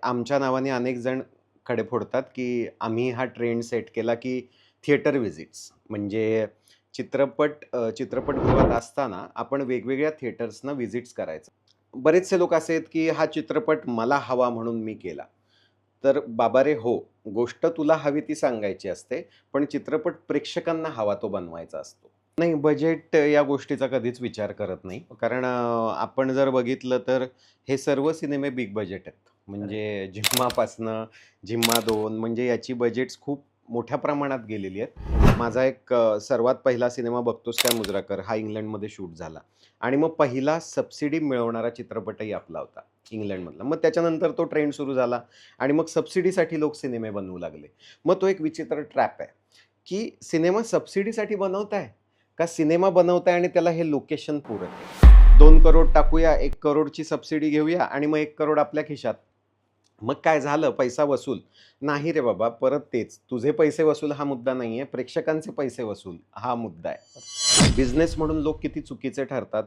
आमच्या नावाने अनेक जण खडे फोडतात, की आम्ही हा ट्रेंड सेट केला, की थिएटर व्हिजिट्स म्हणजे चित्रपटगृहात असताना आपण वेगवेगळ्या थिएटर्सना व्हिजिट्स करायचं. बरेचसे लोक असे आहेत, की हा चित्रपट मला हवा म्हणून मी केला. तर बाबा रे हो, गोष्ट तुला हवी ती सांगायची असते, पण चित्रपट प्रेक्षकांना हवा तो बनवायचा असतो. नाही, बजेट या गोष्टीचा कधीच विचार करत नाही. कारण आपण जर बघितलं तर हे सर्व सिनेमे बिग बजेट आहेत. करेक्ट. म्हणजे झिम्मापासनं झिम्मा 2 म्हणजे याची बजेट्स खूप मोठ्या प्रमाणात गेलेली आहेत. माझा एक सर्वात पहिला सिनेमा बघतोस काय मुजराकर हा इंग्लंडमध्ये शूट झाला आणि मग पहिला सबसिडी मिळवणारा चित्रपटही आपला होता इंग्लंडमधला. मग त्याच्यानंतर तो ट्रेंड सुरू झाला आणि मग सबसिडीसाठी लोक सिनेमे बनवू लागले. मग तो एक विचित्र ट्रॅप आहे, की सिनेमा सबसिडीसाठी बनवताय का सिनेमा बनवताय आणि त्याला हे लोकेशन पूरक आहे. 2 करोड टाकूया, 1 करोडची सबसिडी घेऊया आणि मग 1 करोड आपल्या खिशात. मग काय झालं पैसा वसूल? नाही रे बाबा, परत तेच. तुझे पैसे वसूल हा मुद्दा नाहीये, प्रेक्षकांचे पैसे वसूल हा मुद्दा आहे. बिझनेस म्हणून लोक किती चुकीचे ठरतात.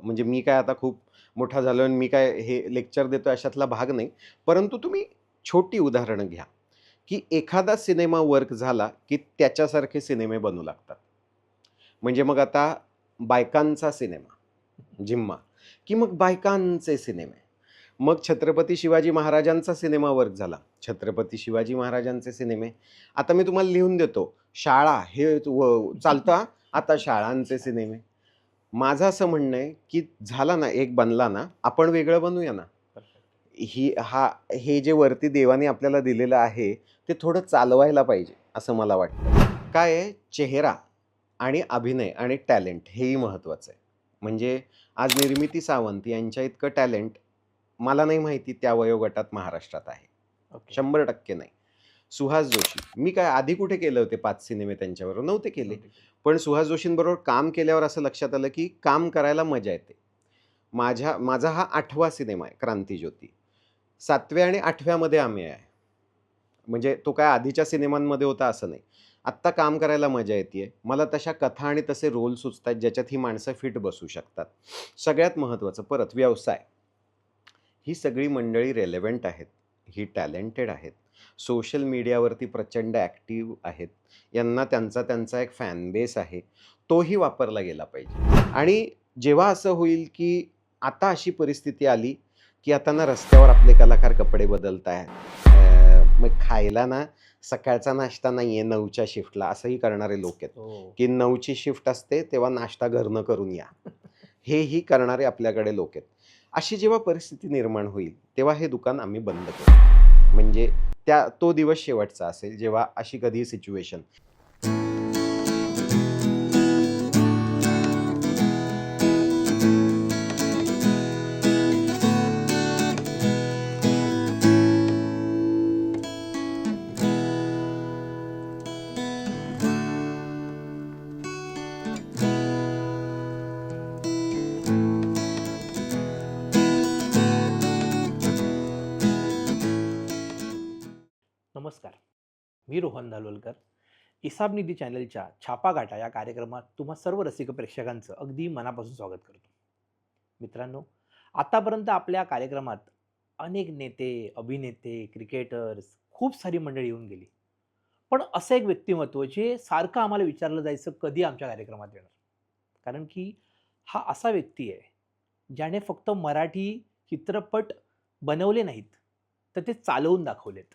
म्हणजे मी काय आता खूप मोठा झालोय आणि मी काय हे लेक्चर देतोय अशातला भाग नाही. परंतु तुम्ही छोटी उदाहरणं घ्या, की एखादा सिनेमा वर्क झाला, की त्याच्यासारखे सिनेमे बनू लागतात. म्हणजे मग आता बायकांचा सिनेमा, जिम्मा, की मग बायकांचे सिनेमे. मग छत्रपती शिवाजी महाराजांचा सिनेमा वर्क झाला. छत्रपती शिवाजी महाराजांचे सिनेमे. आता मी तुम्हाला लिहून देतो, शाळा हे चालतं हां, आता शाळांचे सिनेमे. माझं असं म्हणणं आहे, की झाला ना, एक बनला ना, आपण वेगळं बनवूया ना. परफेक्ट. हे जे वरती देवाने आपल्याला दिलेलं आहे, ते थोडं चालवायला पाहिजे, असं मला वाटतं. काय आहे, चेहरा आणि अभिनय आणि टॅलेंट हेही महत्त्वाचं आहे. म्हणजे आज निर्मिती सावंत यांच्या इतकं टॅलेंट मला नाही माहिती त्या वयोगटात महाराष्ट्रात आहे. ओके. 100% नाही. सुहास जोशी, मी काय आधी कुठे केले होते 5 सिनेमे त्यांच्याबरोबर? नव्हते केले. नोटेड. पण सुहास जोशींबरोबर काम केल्यावर असं लक्षात आलं, की काम करायला मजा येते. माझा हा 8वा सिनेमा आहे क्रांतिज्योती. 7व्या आणि 8व्यामध्ये आम्ही आहे. म्हणजे तो काय आधीच्या सिनेमांमध्ये होता असं नाही. आत्ता काम करायला मजा येतीये. मला तशा कथा आणि तसे रोल सुचतायत ज्याच्यात ही माणसं फिट बसू शकतात. सगळ्यात महत्त्वाचं परत व्यवसाय. ही सगळी मंडळी रेलेव्हंट आहेत. ही टॅलेंटेड आहेत. सोशल मीडियावरती प्रचंड ॲक्टिव्ह आहेत. यांना त्यांचा त्यांचा एक फॅन बेस आहे. तोही वापरला गेला पाहिजे. आणि जेव्हा असं होईल, की आता अशी परिस्थिती आली, की आता ना रस्त्यावर आपले कलाकार कपडे बदलतायत. मग खायला ना सकाळचा नाश्ता नाहीये 9च्या शिफ्टला असंही करणारे लोक आहेत, हो. की 9ची शिफ्ट असते तेव्हा नाश्ता घरनं करून या. हेही करणारे आपल्याकडे लोक आहेत. अशी जेव्हा परिस्थिती निर्माण होईल, तेव्हा हे दुकान आम्ही बंद करू. म्हणजे तो दिवस शेवटचा असेल, जेव्हा अशी कधी सिच्युएशन नमस्कार. मी रोहन दालोलकर. इसाब निधी चॅनलच्या छापा गाठा या कार्यक्रमात तुम्हा सर्व रसिक प्रेक्षकांचं अगदी मनापासून स्वागत करतो. मित्रांनो, आतापर्यंत आपल्या कार्यक्रमात अनेक नेते, अभिनेते, क्रिकेटर्स खूप सारी मंडळी येऊन गेली. पण असं एक व्यक्तिमत्व जे सारखं आम्हाला विचारलं जायचं कधी आमच्या कार्यक्रमात येणार? कारण की हा असा व्यक्ती आहे, ज्याने फक्त मराठी चित्रपट बनवले नाहीत, तर ते चालवून दाखवलेत.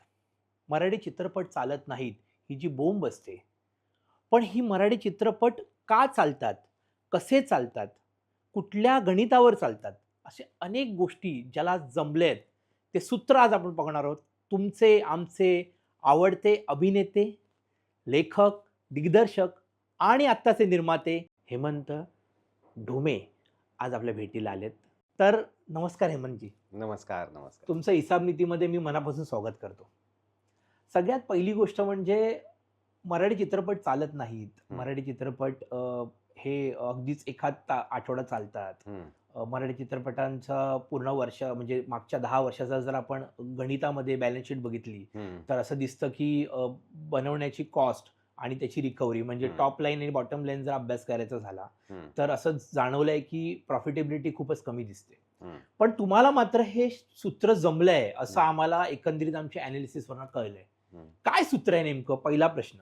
मराठी चित्रपट चालत नाहीत, ही जी बोंब असते. पण ही मराठी चित्रपट का चालतात? कसे चालतात? कुठल्या गणितावर चालतात? असे अनेक गोष्टी ज्याला जमलेत, ते सूत्र आज आपण बघणार आहोत. तुमचे, आमचे आवडते अभिनेते, लेखक, दिग्दर्शक आणि आत्ताचे निर्माते हेमंत ढोमे आज आपल्या भेटीला आलेत. तर नमस्कार हेमंतजी. नमस्कार, नमस्कार. तुमचं हिसाब नीतीमध्ये मी मनापासून स्वागत करतो. सगळ्यात पहिली गोष्ट म्हणजे मराठी चित्रपट चालत नाहीत. हं, मराठी चित्रपट हे अगदीच एखाद आठवडा चालतात. हं, मराठी चित्रपटांचं पूर्ण वर्ष म्हणजे मागच्या 10 वर्षाचा जर आपण गणितामध्ये बॅलन्स शीट बघितली, हं, तर असं दिसतं की बनवण्याची कॉस्ट आणि त्याची रिकव्हरी म्हणजे हं, टॉप लाईन आणि बॉटम लाईन जर अभ्यास करायचा झाला, हं, तर असं जाणवलंय की प्रॉफिटेबिलिटी खूपच कमी दिसते. हं, पण तुम्हाला मात्र हे सूत्र जमलंय असं हं, आम्हाला एकंदरीत आमच्या अनालिसिसवरनं कळलंय. हं. काय सूत्र आहे नेमकं? पहिला प्रश्न.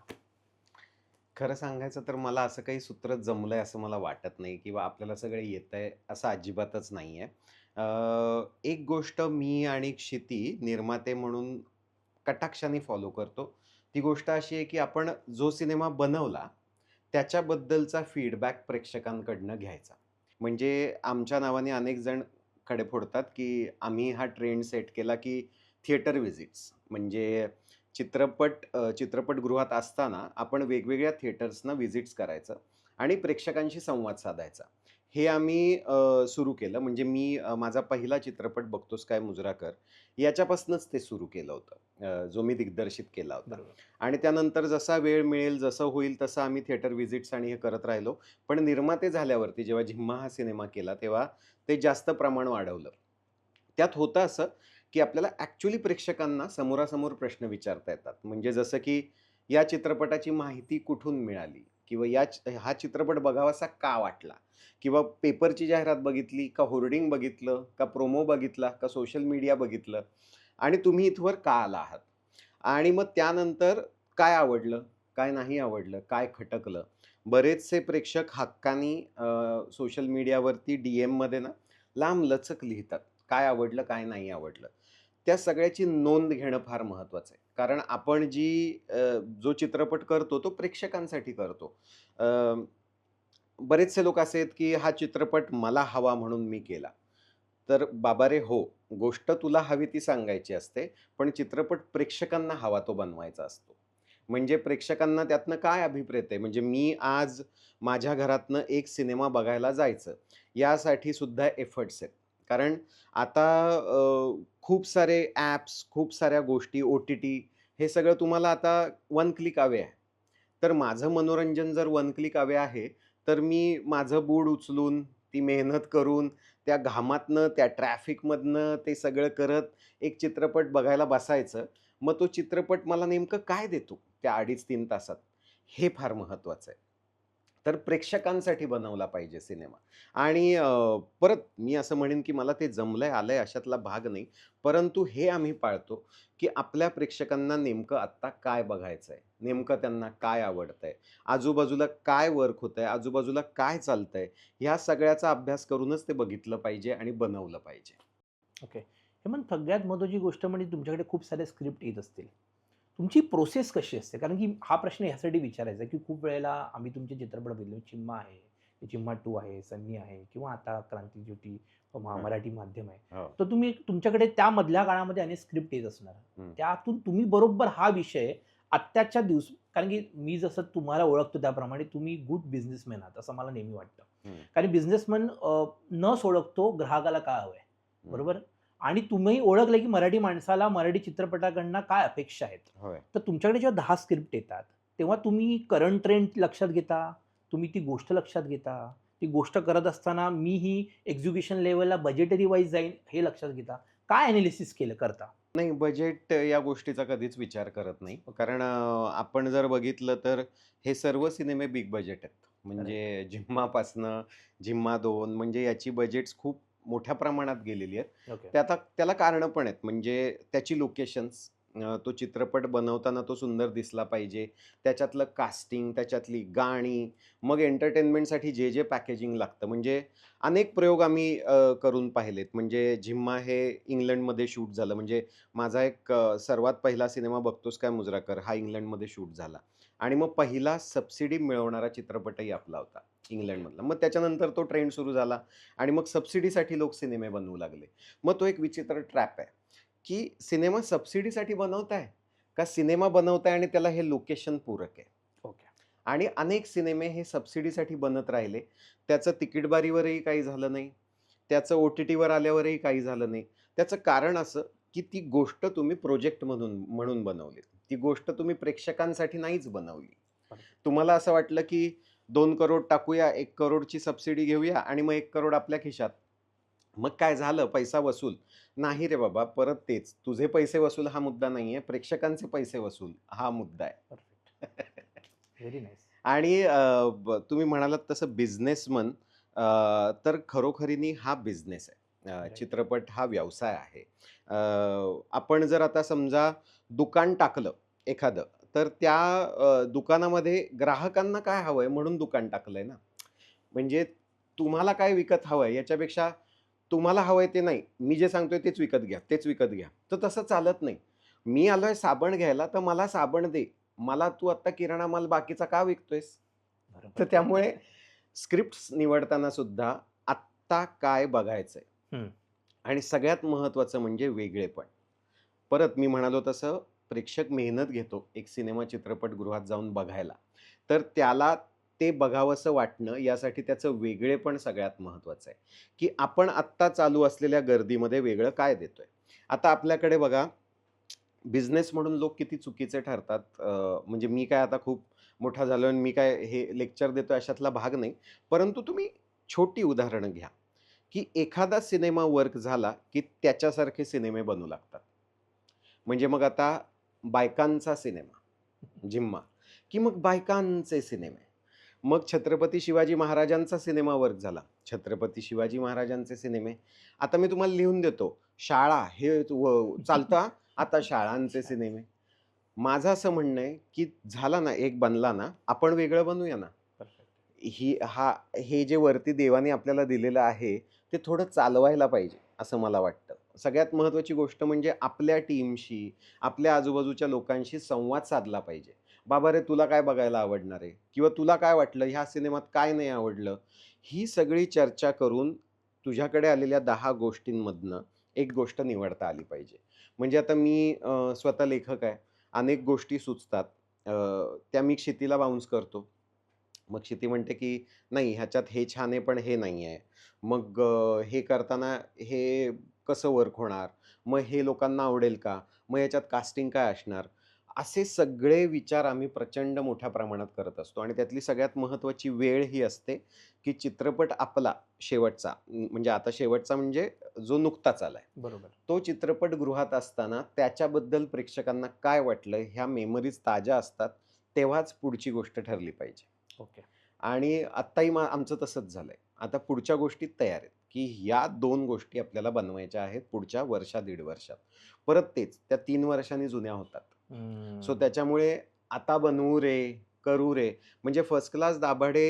खरं सांगायचं तर मला असं काही सूत्र जमलंय असं मला वाटत नाही किंवा आपल्याला सगळं येतंय असं अजिबातच नाहीये. एक गोष्ट मी आणि क्षिती निर्माते म्हणून कटाक्षाने फॉलो करतो. ती गोष्ट अशी आहे, की आपण जो सिनेमा बनवला, त्याच्याबद्दलचा फीडबॅक प्रेक्षकांकडनं घ्यायचा. म्हणजे आमच्या नावाने अनेक जण खडे फोडतात, की आम्ही हा ट्रेंड सेट केला, की थिएटर व्हिजिट्स म्हणजे चित्रपटगृहात असताना आपण वेगवेगळ्या थिएटर्सना व्हिजिट्स करायचं आणि प्रेक्षकांशी संवाद साधायचा. हे आम्ही सुरू केलं. म्हणजे मी माझा पहिला चित्रपट बघतोस काय मुजराकर याच्यापासूनच ते सुरू केलं होतं. जो मी दिग्दर्शित केला होता. बरोबर. आणि त्यानंतर जसा वेळ मिळेल, जसं होईल तसं आम्ही थिएटर व्हिजिट्स आणि हे करत राहिलो. पण निर्माते झाल्यावरती जेव्हा झिम्मा हा सिनेमा केला, तेव्हा ते जास्त प्रमाण वाढवलं. त्यात होतं असं, की आपल्याला ॲक्चुअली प्रेक्षकांना समोरासमोर प्रश्न विचारता येतात. म्हणजे जसं की या चित्रपटाची माहिती कुठून मिळाली? किंवा हा चित्रपट बघावासा का वाटला? किंवा पेपरची जाहिरात बघितली, का होर्डिंग बघितलं, का प्रोमो बघितला, का सोशल मीडिया बघितलं आणि तुम्ही इथवर का आला आहात? आणि मग त्यानंतर काय आवडलं, काय नाही आवडलं, काय खटकलं? बरेचसे प्रेक्षक हक्कानी सोशल मीडियावरती डी-एममध्ये ना लांबलचक लिहितात. काय आवडलं, काय नाही आवडलं. त्या सगळ्याची नोंद घेणं फार महत्त्वाचं आहे. कारण आपण जो चित्रपट करतो तो प्रेक्षकांसाठी करतो. अ, बरेचसे लोक असे आहेत, की हा चित्रपट मला हवा म्हणून मी केला. तर बाबा रे हो, गोष्ट तुला हवी ती सांगायची असते, पण चित्रपट प्रेक्षकांना हवा तो बनवायचा असतो. म्हणजे प्रेक्षकांना त्यातनं काय अभिप्रेत आहे? म्हणजे मी आज माझ्या घरातनं एक सिनेमा बघायला जायचं, यासाठी सुद्धा एफर्ट्स आहेत. कारण आता खूप सारे ॲप्स, खूप साऱ्या गोष्टी, ओ-टी-टी हे सगळं तुम्हाला आता वन क्लिक अवे आहे. तर माझं मनोरंजन जर वन क्लिक अवे आहे, तर मी माझं बूट उचलून, ती मेहनत करून, त्या घामातनं, त्या ट्रॅफिकमधनं ते सगळं करत एक चित्रपट बघायला बसायचं. मग तो चित्रपट मला नेमकं काय देतो त्या 2.5-3 तासात? हे फार महत्त्वाचं आहे. तर प्रेक्षकांसाठी बनवला पाहिजे सिनेमा आणि परत मी असं म्हणेन, की मला ते जमलंय, आलंय अशातला भाग नाही. परंतु हे आम्ही पाळतो, की आपल्या प्रेक्षकांना नेमकं आत्ता काय बघायचंय? नेमकं त्यांना काय आवडतंय? आजूबाजूला काय वर्क होतंय? आजूबाजूला काय चालतंय? ह्या सगळ्याचा अभ्यास करूनच ते बघितलं पाहिजे आणि बनवलं पाहिजे. ओके. हे मग सगळ्यात महत्त्वाची गोष्ट म्हणजे तुमच्याकडे खूप सारे स्क्रिप्ट येत असतील. तुमची प्रोसेस कशी असते? कारण की हा प्रश्न ह्यासाठी विचारायचा आहे, की खूप वेळेला आम्ही तुमचे चित्रपट बघितले. चिम्मा आहे, चिम्मा 2 आहे, सन्नी आहे किंवा आता क्रांतीज्योती हां. मराठी माध्यम आहे. हो. तर तुमच्याकडे त्या मधल्या काळामध्ये अनेक स्क्रिप्ट येत असणार. हं. त्यातून तुम्ही बरोबर हा विषय आत्ताच्या कारण की मी जसं तुम्हाला ओळखतो त्याप्रमाणे तुम्ही गुड बिझनेसमॅन आहात, असं मला नेहमी वाटतं. हं. कारण बिझनेसमन न सोडकतो ग्राहकाला काय हवंय, हं. बरोबर? आणि तुम्ही ओळखलं की मराठी माणसाला मराठी चित्रपटाकडनं काय अपेक्षा आहेत. होय. तर तुमच्याकडे जेव्हा 10 स्क्रिप्ट येतात, तेव्हा तुम्ही करंट ट्रेंड लक्षात घेता, तुम्ही ती गोष्ट लक्षात घेता, ती गोष्ट करत असताना मी ही एक्झिक्युशन लेव्हलला बजेटरी वाईज जाईल हे लक्षात घेता. काय एनालिसिस करता? नाही, बजेट या गोष्टीचा कधीच विचार करत नाही. कारण आपण जर बघितलं तर हे सर्व सिनेमे बिग बजेट आहेत. राइट. म्हणजे झिम्मापासनं झिम्मा 2 म्हणजे याची बजेट्स खूप मोठ्या प्रमाणात गेलेली आहेत. ओके. त्याला कारणं पण आहेत. म्हणजे त्याची लोकेशन्स, तो चित्रपट बनवताना तो सुंदर दिसला पाहिजे. त्याच्यातलं कास्टिंग, त्याच्यातली गाणी, मग एंटरटेनमेंटसाठी जे पॅकेजिंग लागतं. म्हणजे अनेक प्रयोग आम्ही करून पाहिलेत. म्हणजे झिम्मा हे इंग्लंडमध्ये शूट झालं. म्हणजे माझा एक सर्वात पहिला सिनेमा बघतोस काय मुजराकर हा इंग्लंडमध्ये शूट झाला आणि मग पहिला सबसिडी मिळवणारा चित्रपटही आपला होता ओके. इंग्लंडमधला. मग त्याच्यानंतर तो ट्रेंड सुरू झाला आणि मग सबसिडीसाठी लोक सिनेमे बनवू लागले. मग तो एक विचित्र ट्रॅप आहे, की सिनेमा सबसिडीसाठी बनवताय का सिनेमा बनवताय आणि त्याला हे लोकेशन पूरक आहे? ओके. आणि अनेक सिनेमे हे सबसिडीसाठी बनत राहिले. त्याचं तिकीटबारीवरही काही झालं नाही. त्याचं ओ-टी-टीवर आल्यावरही काही झालं नाही. त्याचं कारण असं, की ती गोष्ट तुम्ही प्रोजेक्ट म्हणून म्हणून बनवलीत. ती गोष्ट तुम्ही प्रेक्षकांसाठी नाहीच बनवली. तुम्हाला असं वाटलं, की 2 करोड टाकूया, 1 करोडची सबसिडी घेऊया आणि मग 1 करोड आपल्या खिशात. मग काय झालं पैसा वसूल. नाही रे बाबा, परत तेच. तुझे पैसे वसूल हा मुद्दा नाहीये. प्रेक्षकांचे पैसे वसूल हा मुद्दा आहे. परफेक्ट. Very nice. आणि तुम्ही म्हणालात तसं बिझनेसमन तर खरोखरीने हा बिझनेस आहे. राईट. चित्रपट हा व्यवसाय आहे. आपण जर आता समजा दुकान टाकलं एखादं, तर त्या दुकानामध्ये ग्राहकांना काय हवंय म्हणून दुकान टाकलंय ना. म्हणजे तुम्हाला काय विकत हवंय याच्यापेक्षा तुम्हाला हवंय ते नाही, मी जे सांगतोय तेच विकत घ्या, तेच विकत घ्या. तर तसं चालत नाही. मी आलोय साबण घ्यायला, तर मला साबण दे. मला तू आत्ता किराणा माल बाकीचा का विकतोयस? तर बरोबर. त्यामुळे स्क्रिप्ट्स निवडताना सुद्धा आत्ता काय बघायचंय हं. आणि सगळ्यात महत्त्वाचं म्हणजे वेगळेपण. परत मी म्हणालो तसं प्रेक्षक मेहनत घेतो एक सिनेमा चित्रपटगृहात जाऊन बघायला. तर त्याला ते बघावंसं वाटणं यासाठी त्याचं वेगळेपण सगळ्यात महत्त्वाचं आहे, की आपण आत्ता चालू असलेल्या गर्दीमध्ये वेगळं काय देतोय? आता आपल्याकडे बघा बिझनेस म्हणून लोक किती चुकीचे ठरतात. म्हणजे मी काय आता खूप मोठा झालोय आणि मी काय हे लेक्चर देतोय अशातला भाग नाही. परंतु तुम्ही छोटी उदाहरणं घ्या, की एखादा सिनेमा वर्क झाला, की त्याच्यासारखे सिनेमे बनू लागतात. म्हणजे मग आता बायकांचा सिनेमा, जिम्मा, की मग बायकांचे सिनेमे. मग छत्रपती शिवाजी महाराजांचा सिनेमा वर्क झाला. छत्रपती शिवाजी महाराजांचे सिनेमे. आता मी तुम्हाला लिहून देतो. शाळा हे चालतं हां. आता शाळांचे अच्छा. सिनेमे. माझं असं म्हणणं आहे, की झाला ना एक बनला ना, आपण वेगळं बनवूया ना. परफेक्ट. हे जे वरती देवाने आपल्याला दिलेलं आहे, ते थोडं चालवायला पाहिजे, असं मला वाटतं. सगळ्यात महत्त्वाची गोष्ट म्हणजे आपल्या टीमशी, आपल्या आजूबाजूच्या लोकांशी संवाद साधला पाहिजे. "बाबा रे, तुला काय बघायला आवडणार आहे?" किंवा "तुला काय वाटलं? ह्या सिनेमात काय नाही आवडलं?" ही सगळी चर्चा करून तुझ्याकडे आलेल्या 10 गोष्टींमधनं एक गोष्ट निवडता आली पाहिजे. म्हणजे आता मी स्वतः लेखक आहे. अनेक गोष्टी सुचतात. अ, त्या मी क्षितीला बाउन्स करतो. मग क्षिती म्हणते, की "नाही, ह्याच्यात हे छान आहे, पण हे नाही आहे." मग हे करताना हे कसं वर्क होणार? मग हे लोकांना आवडेल का? मग याच्यात कास्टिंग काय असणार? असे सगळे विचार आम्ही प्रचंड मोठ्या प्रमाणात करत असतो आणि त्यातली सगळ्यात महत्त्वाची वेळ ही असते, की चित्रपट आपला शेवटचा म्हणजे आता शेवटचा म्हणजे जो नुकताच आलाय. बरोबर. तो चित्रपटगृहात असताना त्याच्याबद्दल प्रेक्षकांना काय वाटलं ह्या मेमरीज ताज्या असतात, तेव्हाच पुढची गोष्ट ठरली पाहिजे. ओके. आणि आत्ताही आमचं तसंच झालंय. आता पुढच्या गोष्टी तयार आहेत, की या 2 गोष्टी आपल्याला बनवायच्या आहेत पुढच्या वर्षा, दीड वर्षात. परत तेच त्या 3 वर्षांनी जुन्या होतात. सो हं. त्याच्यामुळे आता बनवू रे, करू रे, म्हणजे फर्स्ट क्लास दाभाडे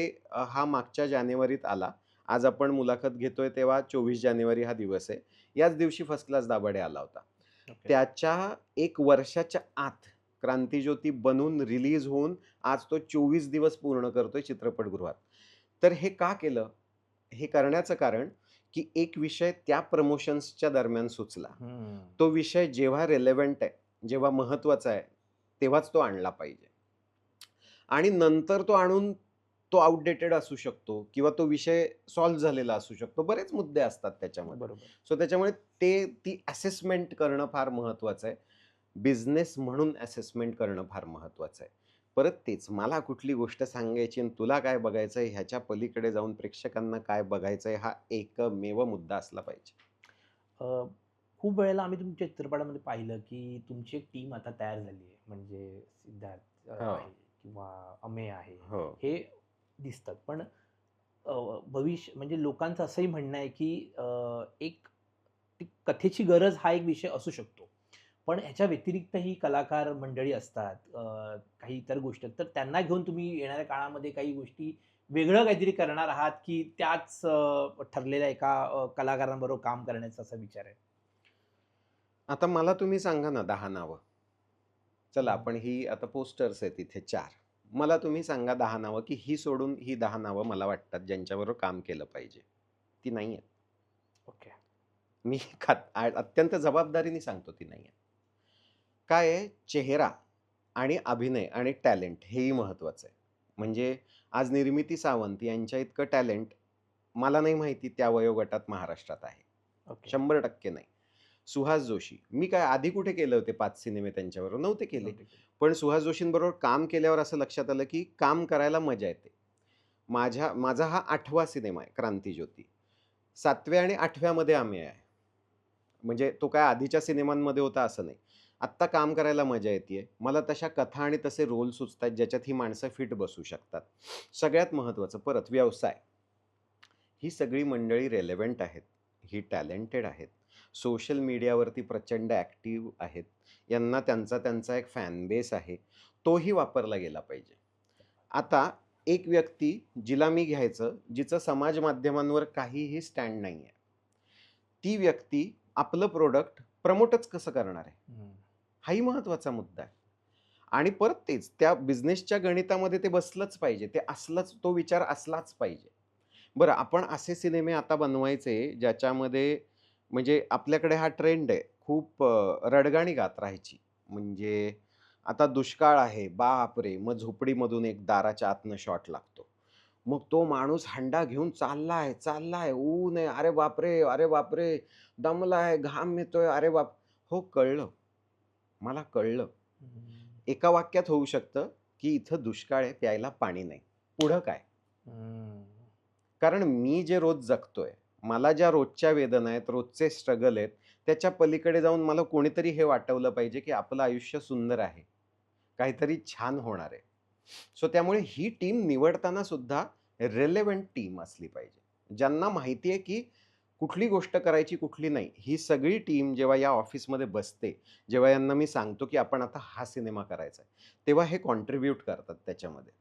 हा मागच्या जानेवारीत आला. आज आपण मुलाखत घेतोय तेव्हा 24 जानेवारी हा दिवस आहे. याच दिवशी फर्स्ट क्लास दाभाडे आला होता. ओके. त्याच्या 1 वर्षाच्या आत क्रांतिज्योती बनून रिलीज होऊन आज तो 24 दिवस पूर्ण करतोय चित्रपटगृहात. तर हे का केलं? हे करण्याचं कारण, की एक विषय त्या प्रमोशन्सच्या दरम्यान सुचला. हं. तो विषय जेव्हा रिलेव्हंट आहे, जेव्हा महत्त्वाचा आहे, तेव्हाच तो आणला पाहिजे. आणि नंतर तो आणून तो आउटडेटेड असू शकतो किंवा तो विषय सॉल्व्ह झालेला असू शकतो. बरेच मुद्दे असतात त्याच्यामध्ये. बरोबर. सो त्याच्यामुळे ती असेसमेंट करणं फार महत्त्वाचं आहे. बिझनेस म्हणून असेसमेंट करणं फार महत्त्वाचं आहे. परत तेच मला कुठली गोष्ट सांगायची आणि तुला काय बघायचंय ह्याच्या पलीकडे जाऊन प्रेक्षकांना काय बघायचंय हा एकमेव मुद्दा असला पाहिजे. अ, खूप वेळेला आम्ही तुमच्या चित्रपटामध्ये पाहिलं, की तुमची एक टीम आता तयार झाली आहे. म्हणजे सिद्धार्थ हो, आहे किंवा अमेय आहे. हो. हे दिसतात. पण भविष्य म्हणजे लोकांचं असंही म्हणणं आहे, की एक ती कथेची गरज हा एक विषय असू शकतो. पण ह्याच्या व्यतिरिक्तही कलाकार मंडळी असतात, काही इतर गोष्टी आहेत. तर त्यांना घेऊन तुम्ही येणाऱ्या काळामध्ये काही गोष्टी वेगळं काहीतरी करणार आहात, की त्याच ठरलेल्या एका कलाकारांबरोबर काम करण्याचा असा विचार आहे? आता मला तुम्ही सांगा ना 10 नावं. चला हं. आपण ही आता पोस्टर्स आहेत इथे 4. मला तुम्ही सांगा 10 नावं, की ही सोडून ही 10 नावं मला वाटतात ज्यांच्याबरोबर काम केलं पाहिजे. ती नाही आहेत. ओके. मी अत्यंत जबाबदारीने सांगतो ती नाही आहेत. काय आहे चेहरा आणि अभिनय आणि टॅलेंट हेही महत्त्वाचं आहे. म्हणजे आज निर्मिती सावंत यांच्या इतकं टॅलेंट मला नाही माहिती त्या वयोगटात महाराष्ट्रात आहे. ओके. 100% नाही. सुहास जोशी. मी काय आधी कुठे केले होते 5 सिनेमे त्यांच्याबरोबर? नव्हते केले. नोटेड. पण सुहास जोशींबरोबर काम केल्यावर असं लक्षात आलं, की काम करायला मजा येते. माझा हा 8वा सिनेमा आहे क्रांतिज्योती. 7व्या आणि 8व्यामध्ये आम्ही आहे. म्हणजे तो काय आधीच्या सिनेमांमध्ये होता असं नाही. आत्ता काम करायला मजा येतीये. मला तशा कथा आणि तसे रोल सुचतायत ज्याच्यात ही माणसं फिट बसू शकतात. सगळ्यात महत्त्वाचं परत व्यवसाय. ही सगळी मंडळी रेलेव्हंट आहेत. ही टॅलेंटेड आहेत, सोशल मीडियावरती प्रचंड ॲक्टिव्ह आहेत, यांना त्यांचा त्यांचा एक फॅन बेस आहे, तोही वापरला गेला पाहिजे. आता एक व्यक्ती जिला मी घ्यायचं, जिचं समाज माध्यमांवर काहीही स्टँड नाही आहे, ती व्यक्ती आपलं प्रोडक्ट प्रमोटच कसं करणार आहे? हम्म. हाही महत्त्वाचा मुद्दा आहे. आणि परत तेच त्या बिझनेसच्या गणितामध्ये ते बसलंच पाहिजे. ते असलंच, तो विचार असलाच पाहिजे. बरं, आपण असे सिनेमे आता बनवायचे ज्याच्यामध्ये म्हणजे आपल्याकडे हा ट्रेंड आहे. खूप रडगाणी गात राहायची. म्हणजे आता दुष्काळ आहे, बापरे! मग झोपडीमधून एक दाराच्या आतनं शॉट लागतो. मग तो माणूस हंडा घेऊन चाललाय, चाललाय, ऊन आहे, अरे बापरे! अरे बापरे! दमलाय, घाम येतोय, अरे बाप! हो, कळलं. मला कळलं. हम्म. एका वाक्यात होऊ शकतं, की इथं दुष्काळ आहे, प्यायला पाणी नाही. पुढं काय? हम्म. कारण मी जे रोज जगतोय, मला ज्या रोजच्या वेदना आहेत, रोजचे स्ट्रगल आहेत, त्याच्या पलीकडे जाऊन मला कोणीतरी हे वाटवलं पाहिजे, की आपलं आयुष्य सुंदर आहे. काहीतरी छान होणार आहे. सो त्यामुळे ही टीम निवडताना सुद्धा रिलेव्हंट टीम असली पाहिजे. ज्यांना माहिती आहे, की कुठली गोष्ट करायची, कुठली नाही. ही सगळी टीम जेव्हा या ऑफिसमध्ये बसते, जेव्हा यांना मी सांगतो, की आपण आता हा सिनेमा करायचा आहे, तेव्हा हे कॉन्ट्रिब्यूट करतात त्याच्यामध्ये.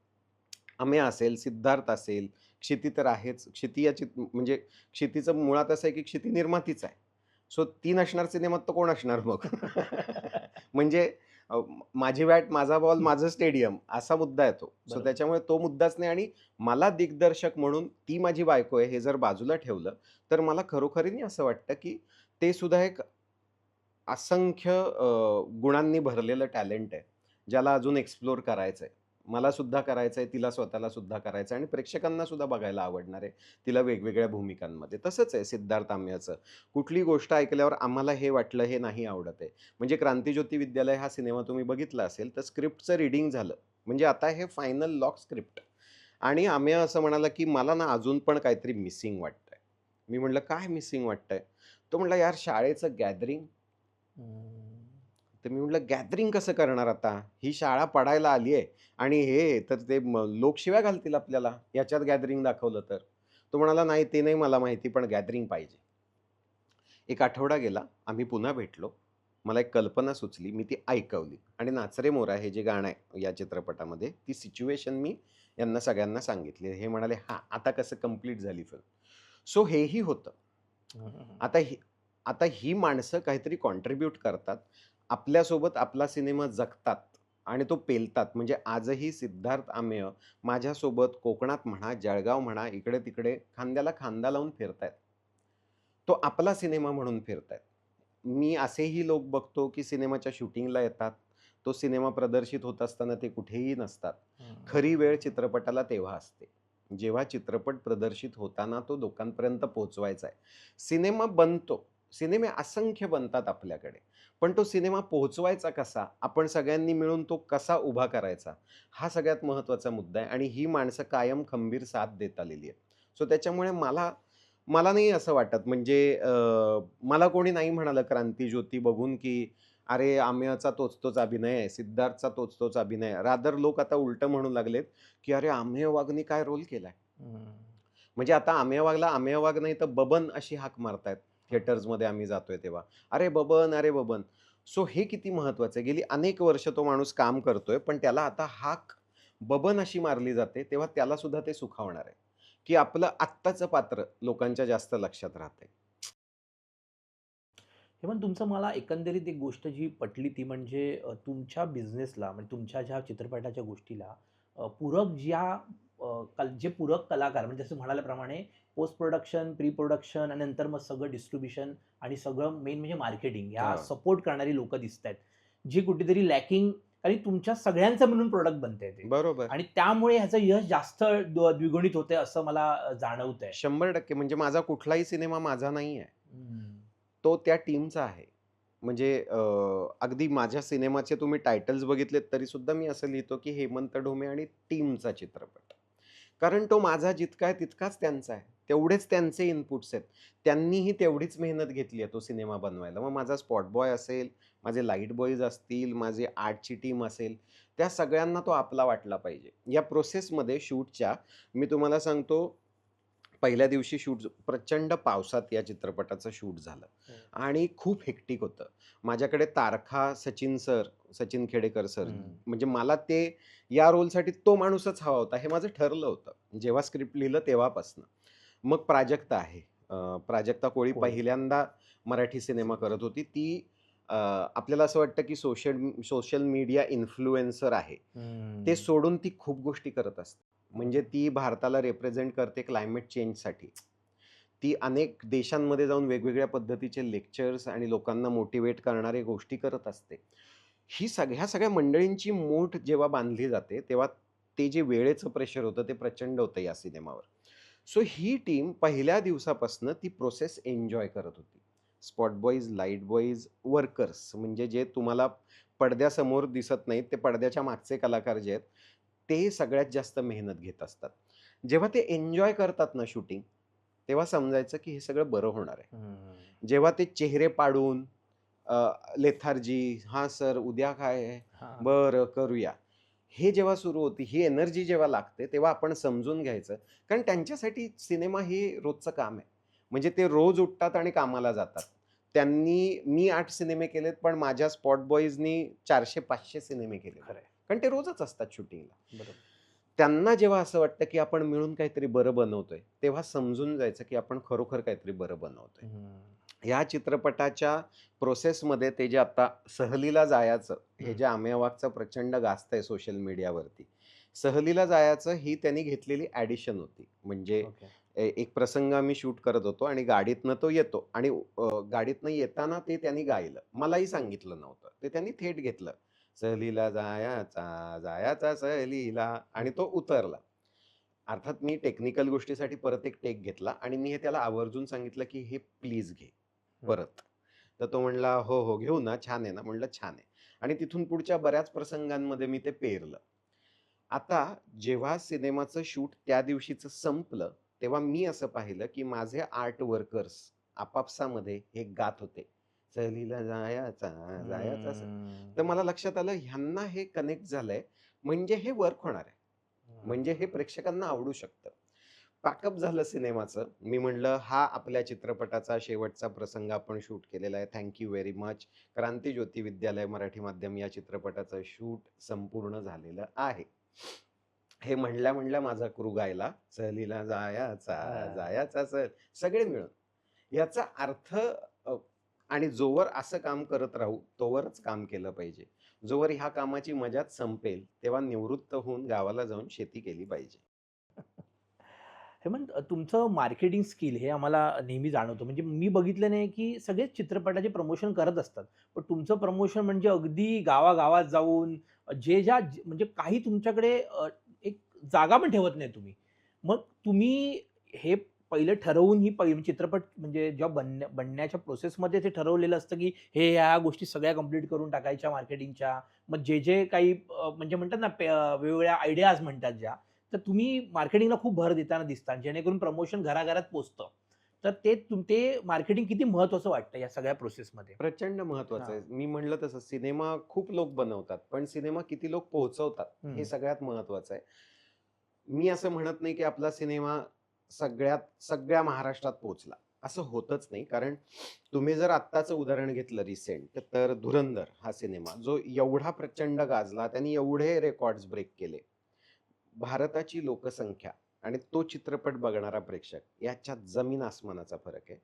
अमेय असेल, सिद्धार्थ असेल, क्षिती तर आहेच. क्षिती याची म्हणजे क्षितीचं मुळात असं आहे, की क्षिती निर्मातीच आहे. सो ती नसणार सिनेमात तर कोण असणार मग? म्हणजे माझी बॅट, माझा बॉल, माझं स्टेडियम असा मुद्दा आहे तो. सो बरोबर. त्याच्यामुळे तो मुद्दाच नाही आणि मला दिग्दर्शक म्हणून ती माझी बायको आहे हे जर बाजूला ठेवलं, तर मला खरोखरीने असं वाटतं, की ते सुद्धा एक असंख्य गुणांनी भरलेलं टॅलेंट आहे, ज्याला अजून एक्सप्लोर करायचं आहे. मला सुद्धा करायचं आहे, तिला स्वतःला सुद्धा करायचं आहे आणि प्रेक्षकांना सुद्धा बघायला आवडणार आहे, तिला वेगवेगळ्या भूमिकांमध्ये. तसंच आहे सिद्धार्थ आम्याचं. कुठली गोष्ट ऐकल्यावर आम्हाला हे वाटलं, हे नाही आवडत आहे. म्हणजे क्रांतिज्योती विद्यालय हा सिनेमा तुम्ही बघितला असेल, तर स्क्रिप्टचं रीडिंग झालं. म्हणजे आता हे फायनल लॉक स्क्रिप्ट आणि आम्ही असं म्हणाला, की मला ना अजून पण काहीतरी मिसिंग वाटतंय. मी म्हटलं, "काय मिसिंग वाटतंय?" तो म्हणाला, "यार शाळेचं गॅदरिंग." हम्म. तर मी म्हटलं, "गॅदरिंग कसं करणार आता? ही शाळा पडायला आली आहे आणि हे तर ते लोक शिव्या घालतील आपल्याला, याच्यात गॅदरिंग दाखवलं तर." तो म्हणाला, "नाही, ते नाही मला माहिती, पण गॅदरिंग पाहिजे." एक आठवडा गेला, आम्ही पुन्हा भेटलो. मला एक कल्पना सुचली, मी ती ऐकवली आणि नाच रे मोरा हे जे गाणं आहे या चित्रपटामध्ये, ती सिच्युएशन मी यांना सगळ्यांना सांगितली. हे म्हणाले, "हां, आता कसं कंप्लीट झाली फिल्म." सो हेही होतं. हम्म. आता ही आता ही माणसं काहीतरी कॉन्ट्रिब्यूट करतात. आपल्यासोबत आपला सिनेमा जगतात आणि तो पेलतात. म्हणजे आजही सिद्धार्थ आमेय माझ्यासोबत कोकणात म्हणा, जळगाव म्हणा, इकडे-तिकडे खांद्याला खांदा लावून फिरतायत. तो आपला सिनेमा म्हणून फिरतायत. मी असेही लोक बघतो, की सिनेमाच्या शूटिंगला येतात. तो सिनेमा प्रदर्शित होत असताना ते कुठेही नसतात. खरी वेळ चित्रपटाला तेव्हा असते. जेव्हा चित्रपट प्रदर्शित होताना तो लोकांपर्यंत पोहोचवायचा आहे. सिनेमा बनतो. सिनेमे असंख्य बनतात आपल्याकडे. पण तो सिनेमा पोहोचवायचा कसा? आपण सगळ्यांनी मिळून तो कसा उभा करायचा? हा सगळ्यात महत्त्वाचा मुद्दा आहे आणि ही माणसं कायम खंबीर साथ देत आलेली आहेत. सो त्याच्यामुळे मला मला नाही असं वाटत म्हणजे मला कोणी नाही म्हणालं क्रांतिज्योती बघून, की "अरे, आमेयचा तोच-तोच अभिनय आहे, सिद्धार्थचा तोच-तोच अभिनय आहे." रादर लोक आता उलटं म्हणू लागलेत, की "अरे, आमेय वाघनी काय रोल केलाय?" हम्म. म्हणजे आता आमेय वाघला आमेय वाघ नाही तर बबन अशी हाक मारतायत थिएटर्समध्ये आम्ही जातोय तेव्हा. "अरे बबन, अरे बबन." सो हे किती महत्वाचं आहे. गेली अनेक वर्ष तो माणूस काम करतोय, पण त्याला आता हाक बबन अशी मारली जाते, तेव्हा त्याला सुद्धा ते सुखावणार आहे, की आपलं आत्ताचं पात्र लोकांच्या जास्त लक्षात राहतंय. हे पण तुमचं मला एकंदरीत एक गोष्ट जी पटली ती म्हणजे तुमच्या बिझनेसला म्हणजे तुमच्या ज्या चित्रपटाच्या गोष्टीला पूरक ज्या जे पूरक कलाकार म्हणजे जसं म्हणाल्याप्रमाणे पोस्ट प्रोडक्शन, प्री प्रोडक्शन आणि नंतर मग सगळं डिस्ट्रिब्युशन आणि सगळं मेन म्हणजे मार्केटिंग या हां, सपोर्ट करणारी लोकं दिसतायत. जी कुठेतरी लॅकिंग आणि तुमच्या सगळ्यांचं मिळून प्रॉडक्ट बनतंय ते. बरोबर. आणि त्यामुळे ह्याचं यश जास्त द्विगुणित होतंय असं मला जाणवतंय. 100% म्हणजे माझा कुठलाही सिनेमा माझा नाहीये. हं. तो त्या टीमचा आहे. म्हणजे अगदी माझ्या सिनेमाचे तुम्ही टायटल्स बघितलेत तरी सुद्धा मी असं लिहितो, की हेमंत ढोमे आणि टीमचा चित्रपट. कारण तो माझा जितका आहे तितकाच त्यांचा आहे. तेवढेच त्यांचे इनपुट्स आहेत. त्यांनीही तेवढीच मेहनत घेतली आहे तो सिनेमा बनवायला. मग माझा स्पॉट बॉय असेल, माझे लाईट बॉयज असतील, माझी आर्टची टीम असेल, त्या सगळ्यांना तो आपला वाटला पाहिजे. या प्रोसेसमध्ये शूटच्या मी तुम्हाला सांगतो पहिल्या दिवशी शूट प्रचंड पावसात या चित्रपटाचं शूट झालं आणि खूप हेक्टिक होतं. माझ्याकडे तारखा सचिन खेडेकर सर, म्हणजे मला ते या रोलसाठी तो माणूसच हवा होता, हे माझं ठरलं होतं. जेव्हा स्क्रिप्ट लिहिलं तेव्हापासनं. मग प्राजक्ता आहे. प्राजक्ता कोळी कोळी. पहिल्यांदा मराठी सिनेमा करत होती. ती आपल्याला असं वाटतं की सोशल मीडिया इन्फ्लुएन्सर आहे. ते सोडून ती खूप गोष्टी करत असते. म्हणजे ती भारताला रिप्रेझेंट करते क्लायमेट चेंजसाठी. ती अनेक देशांमध्ये जाऊन वेगवेगळ्या पद्धतीचे लेक्चर्स आणि लोकांना मोटिवेट करणाऱ्या गोष्टी करत असते. ह्या सगळ्या मंडळींची मूठ जेव्हा बांधली जाते, तेव्हा ते जे वेळेचं प्रेशर होतं ते प्रचंड होतं या सिनेमावर. सो ही टीम पहिल्या दिवसापासून ती प्रोसेस एन्जॉय करत होती. Spot boys, light boys, workers, म्हणजे जे तुम्हाला पडद्यासमोर दिसत नाहीत, ते पडद्याच्या मागचे कलाकार जे आहेत, ते सगळ्यात जास्त मेहनत घेत असतात. जेव्हा ते एन्जॉय करतात ना शूटिंग, तेव्हा समजायचं की हे सगळं बरं होणार आहे. जेव्हा ते चेहरे पाडून लेथार्जी, "हां सर, उद्या काय आहे? बरं, करूया." हे जेव्हा सुरू होती, ही एनर्जी जेव्हा लागते, तेव्हा आपण समजून घ्यायचं. कारण त्यांच्यासाठी सिनेमा हे रोजचं काम आहे. म्हणजे ते रोज उठतात आणि कामाला जातात. मी 8 सिनेमे केलेत, पण माझ्या स्पॉट बॉईजनी 400-500 सिनेमे केले. खरंय. कारण ते रोजच असतात शूटिंगला. बरोबर. त्यांना जेव्हा असं वाटतं, की आपण मिळून काहीतरी बरं बनवतोय, तेव्हा समजून जायचं, की आपण खरोखर काहीतरी बरं बनवतोय. या चित्रपटाच्या प्रोसेसमध्ये ते जे आता सहलीला जायचं, हे जे आमिया वाघचं प्रचंड गाजतंय सोशल मीडियावरती. सहलीला जायचं ही त्यांनी घेतलेली ॲडिशन होती. म्हणजे ओके. एक प्रसंग आम्ही शूट करत होतो आणि गाडीतनं तो येतो आणि गाडीतनं येताना ते त्यांनी गायलं. मलाही सांगितलं नव्हतं. ते त्यांनी थेट घेतलं. सहलीला जायाचा, जायाचा सहलीला, आणि तो उतरला. अर्थात मी टेक्निकल गोष्टीसाठी परत एक टेक घेतला आणि मी हे त्याला आवर्जून सांगितलं, की हे प्लीज घे परत. तर तो म्हणला, "हो, हो, घेऊ ना, छान आहे ना?" म्हणलं, "छान आहे." आणि तिथून पुढच्या बऱ्याच प्रसंगांमध्ये मी ते पेरलं. आता जेव्हा सिनेमाचं शूट त्या दिवशीचं संपलं, तेव्हा मी असं पाहिलं, की माझे आर्ट वर्कर्स आपापसामध्ये हे गात होते. सहलीला जायाचा, जायाचा तर मला लक्षात आलं, ह्यांना हे कनेक्ट झालंय, म्हणजे हे वर्क होणार आहे. म्हणजे हे प्रेक्षकांना आवडू शकतं. पॅकअप झालं सिनेमाचं. मी म्हणलं, हा आपल्या चित्रपटाचा शेवटचा प्रसंग आपण शूट केलेला आहे. Thank you very much. Krantijyoti Vidyalaya Marathi माध्यम या चित्रपटाचं शूट संपूर्ण झालेलं आहे. हे म्हणल्या माझा क्रू गायला, सहलीला जायाचा, जायाचा सहल, सगळे मिळून. याचा अर्थ आणि जोवर असं काम करत राहू, तोवरच काम केलं पाहिजे. जोवर ह्या कामाची मजाच संपेल, तेव्हा निवृत्त होऊन गावाला जाऊन शेती केली पाहिजे. हेमंत, तुमचं मार्केटिंग स्किल हे आम्हाला नेहमी जाणवतं. म्हणजे मी बघितलं नाही, की सगळेच चित्रपटाचे प्रमोशन करत असतात. पण तुमचं प्रमोशन म्हणजे अगदी गावागावात जाऊन म्हणजे काही तुमच्याकडे एक जागा पण ठेवत नाही तुम्ही. मग तुम्ही हे पहिलं ठरवून चित्रपट म्हणजे जेव्हा बनण्याच्या प्रोसेसमध्ये ते ठरवलेलं असतं, की ह्या गोष्टी सगळ्या कंप्लीट करून टाकायच्या मार्केटिंगच्या. मग जे काही म्हणजे म्हणतात ना, वेगवेगळ्या आयडियाज म्हणतात ज्या, तर तुम्ही मार्केटिंगला खूप भर देताना दिसता, जेणेकरून प्रमोशन घराघरात पोहोचतं. तर ते मार्केटिंग किती महत्त्वाचं वाटतं या सगळ्या प्रोसेसमध्ये? प्रचंड महत्वाचं आहे. मी म्हणलं तसं सिनेमा खूप लोक बनवतात, पण सिनेमा किती लोक पोहोचवतात हे सगळ्यात महत्वाचं आहे. मी असं म्हणत नाही की आपला सिनेमा सगळ्या महाराष्ट्रात पोहोचला. असं होतच नाही. कारण तुम्ही जर आत्ताचं उदाहरण घेतलं रिसेंट, तर धुरंधर हा सिनेमा जो एवढा प्रचंड गाजला, त्यांनी एवढे रेकॉर्ड्स ब्रेक केले. भारताची लोकसंख्या आणि तो चित्रपट बघणारा प्रेक्षक याच्यात जमीन आसमानाचा फरक आहे.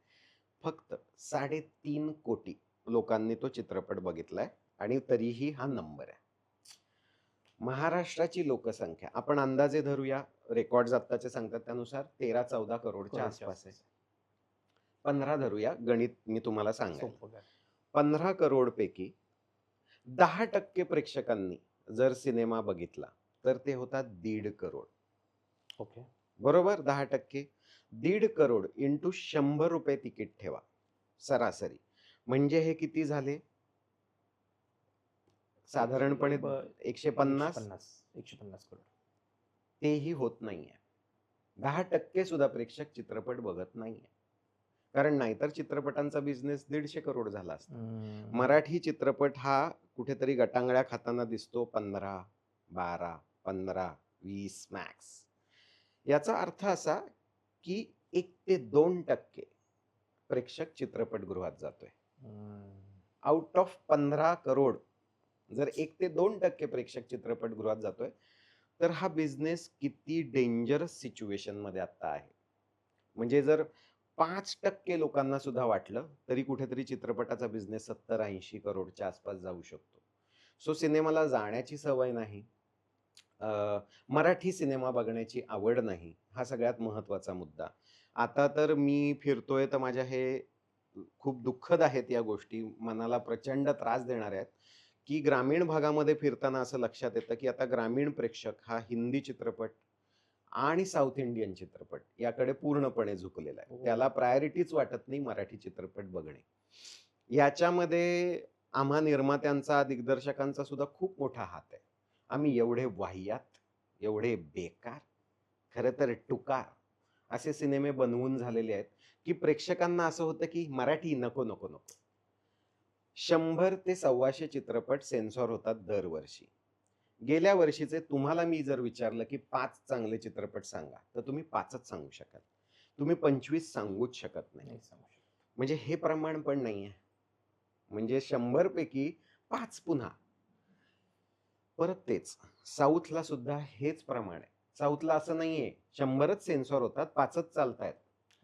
फक्त 3.5 कोटी लोकांनी तो चित्रपट बघितलाय आणि तरीही हा नंबर आहे. महाराष्ट्राची लोकसंख्या आपण अंदाजे धरूया, रेकॉर्ड्स आत्ताचे सांगतात त्यानुसार 13-14 करोडच्या आसपास आहे. 15 धरूया, गणित मी तुम्हाला सांगेन. 15 करोड पैकी 10% प्रेक्षकांनी जर सिनेमा बघितला तर ते होतात 1.5 करोड. ओके. बरोबर? 10%. 1.5 करोड इंटू 100 रुपये तिकीट ठेवा सरासरी. म्हणजे हे किती झाले? साधारणपणे 150. 150 करोड. तेही होत नाहीये. 10% सुद्धा प्रेक्षक चित्रपट बघत नाहीये. कारण नाहीतर चित्रपटांचा बिझनेस 150 करोड झाला असता. मराठी चित्रपट हा कुठेतरी गटांगळ्या खाताना दिसतो 15, 12, 15, 20 मॅक्स. याचा अर्थ असा की 1 ते 2% प्रेक्षक चित्रपटगृहात जातोय. आउट ऑफ 15 करोड जर 1 ते 2% प्रेक्षक चित्रपटगृहात जातोय, तर हा बिझनेस किती डेंजरस सिच्युएशन मध्ये आता आहे. म्हणजे जर 5% लोकांना सुद्धा वाटलं तरी कुठेतरी चित्रपटाचा बिझनेस 70-80 करोडच्या आसपास जाऊ शकतो. सो सिनेमाला जाण्याची सवय नाही, मराठी सिनेमा बघण्याची आवड नाही, हा सगळ्यात महत्त्वाचा मुद्दा. आता तर मी फिरतोय तर माझ्या हे खूप दुःखद आहेत या गोष्टी, मनाला प्रचंड त्रास देणाऱ्या आहेत, की ग्रामीण भागामध्ये फिरताना असं लक्षात येतं, की आता ग्रामीण प्रेक्षक हा हिंदी चित्रपट आणि साऊथ इंडियन चित्रपट याकडे पूर्णपणे झुकलेला आहे. त्याला हो. प्रायोरिटीच वाटत नाही मराठी चित्रपट बघणे. याच्यामध्ये आम्हा निर्मात्यांचा, दिग्दर्शकांचा सुद्धा खूप मोठा हात आहे. आम्ही एवढे वाहियात, एवढे बेकार, खरं तर टुकार असे सिनेमे बनवून झालेले आहेत, की प्रेक्षकांना असं होतं, की मराठी नको, नको, नको. 100 ते 125 चित्रपट सेन्सॉर होतात दरवर्षी. गेल्या वर्षीचे तुम्हाला मी जर विचारलं, की 5 चांगले चित्रपट सांगा, तर तुम्ही 5च सांगू शकाल. तुम्ही 25 सांगूच शकत नाही. नाही सांगू शकत. म्हणजे हे प्रमाण पण नाहीये. म्हणजे 100 पैकी 5 पुन्हा. परत तेच. साऊथला सुद्धा हेच प्रमाण आहे. साऊथला असं नाहीये 100च सेन्सॉर होतात, 5च चालतायत.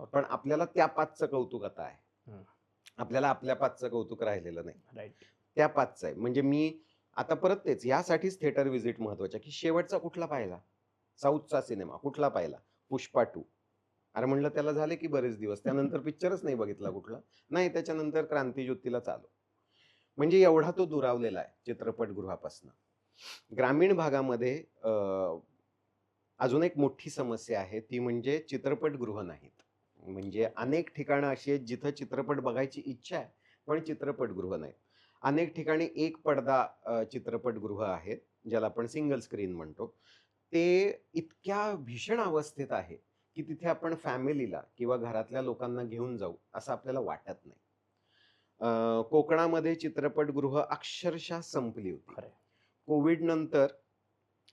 Okay. पण आपल्याला त्या 5चं कौतुक आता आहे. हम्म. आपल्याला आपल्या 5चं कौतुक राहिलेलं नाही. राईट. त्या 5चं आहे. म्हणजे मी आता परत तेच यासाठीच थिएटर व्हिजिट महत्वाची आहे, की शेवटचा कुठला पाहिला? साऊथचा सिनेमा कुठला पाहिला? पुष्पा 2. अरे म्हणलं त्याला झाले की बरेच दिवस. त्यानंतर पिक्चरच नाही बघितला कुठला. नाही त्याच्यानंतर क्रांतिज्योतीला चालू. म्हणजे एवढा तो दुरावलेला आहे चित्रपटगृहापासून. ग्रामीण भागामध्ये अजून एक मोठी समस्या आहे, ती म्हणजे चित्रपटगृह नाहीत. म्हणजे अनेक ठिकाणं अशी आहेत जिथं चित्रपट बघायची इच्छा आहे, पण चित्रपटगृह नाहीत. अनेक ठिकाणी एक पडदा चित्रपटगृह आहेत, ज्याला आपण सिंगल स्क्रीन म्हणतो. ते इतक्या भीषण अवस्थेत आहे, की तिथे आपण फॅमिलीला किंवा घरातल्या लोकांना घेऊन जाऊ असं आपल्याला वाटत नाही. कोकणामध्ये चित्रपटगृह अक्षरशः संपली होती. खरंय. कोविड नंतर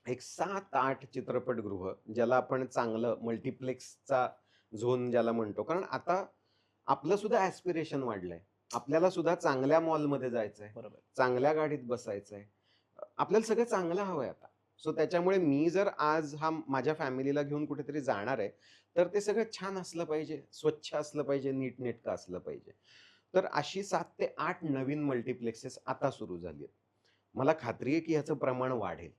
एक 7-8 चित्रपटगृह, ज्याला आपण चांगलं मल्टिप्लेक्सचा झोन ज्याला म्हणतो, कारण आता आपलं सुद्धा ॲस्पिरेशन वाढलंय. आपल्याला सुद्धा चांगल्या मॉलमध्ये जायचंय, बरोबर. चांगल्या गाडीत बसायचंय. आपल्याला सगळं चांगलं हवंय आता. सो त्याच्यामुळे मी जर आज माझ्या फॅमिलीला घेऊन कुठेतरी जाणार आहे, तर ते सगळं छान असलं पाहिजे, स्वच्छ असलं पाहिजे, नीटनेटकं असलं पाहिजे. तर अशी 7 ते 8 नवीन मल्टिप्लेक्सेस आता सुरू झाली आहेत. मला खात्री आहे की ह्याचं प्रमाण वाढेल.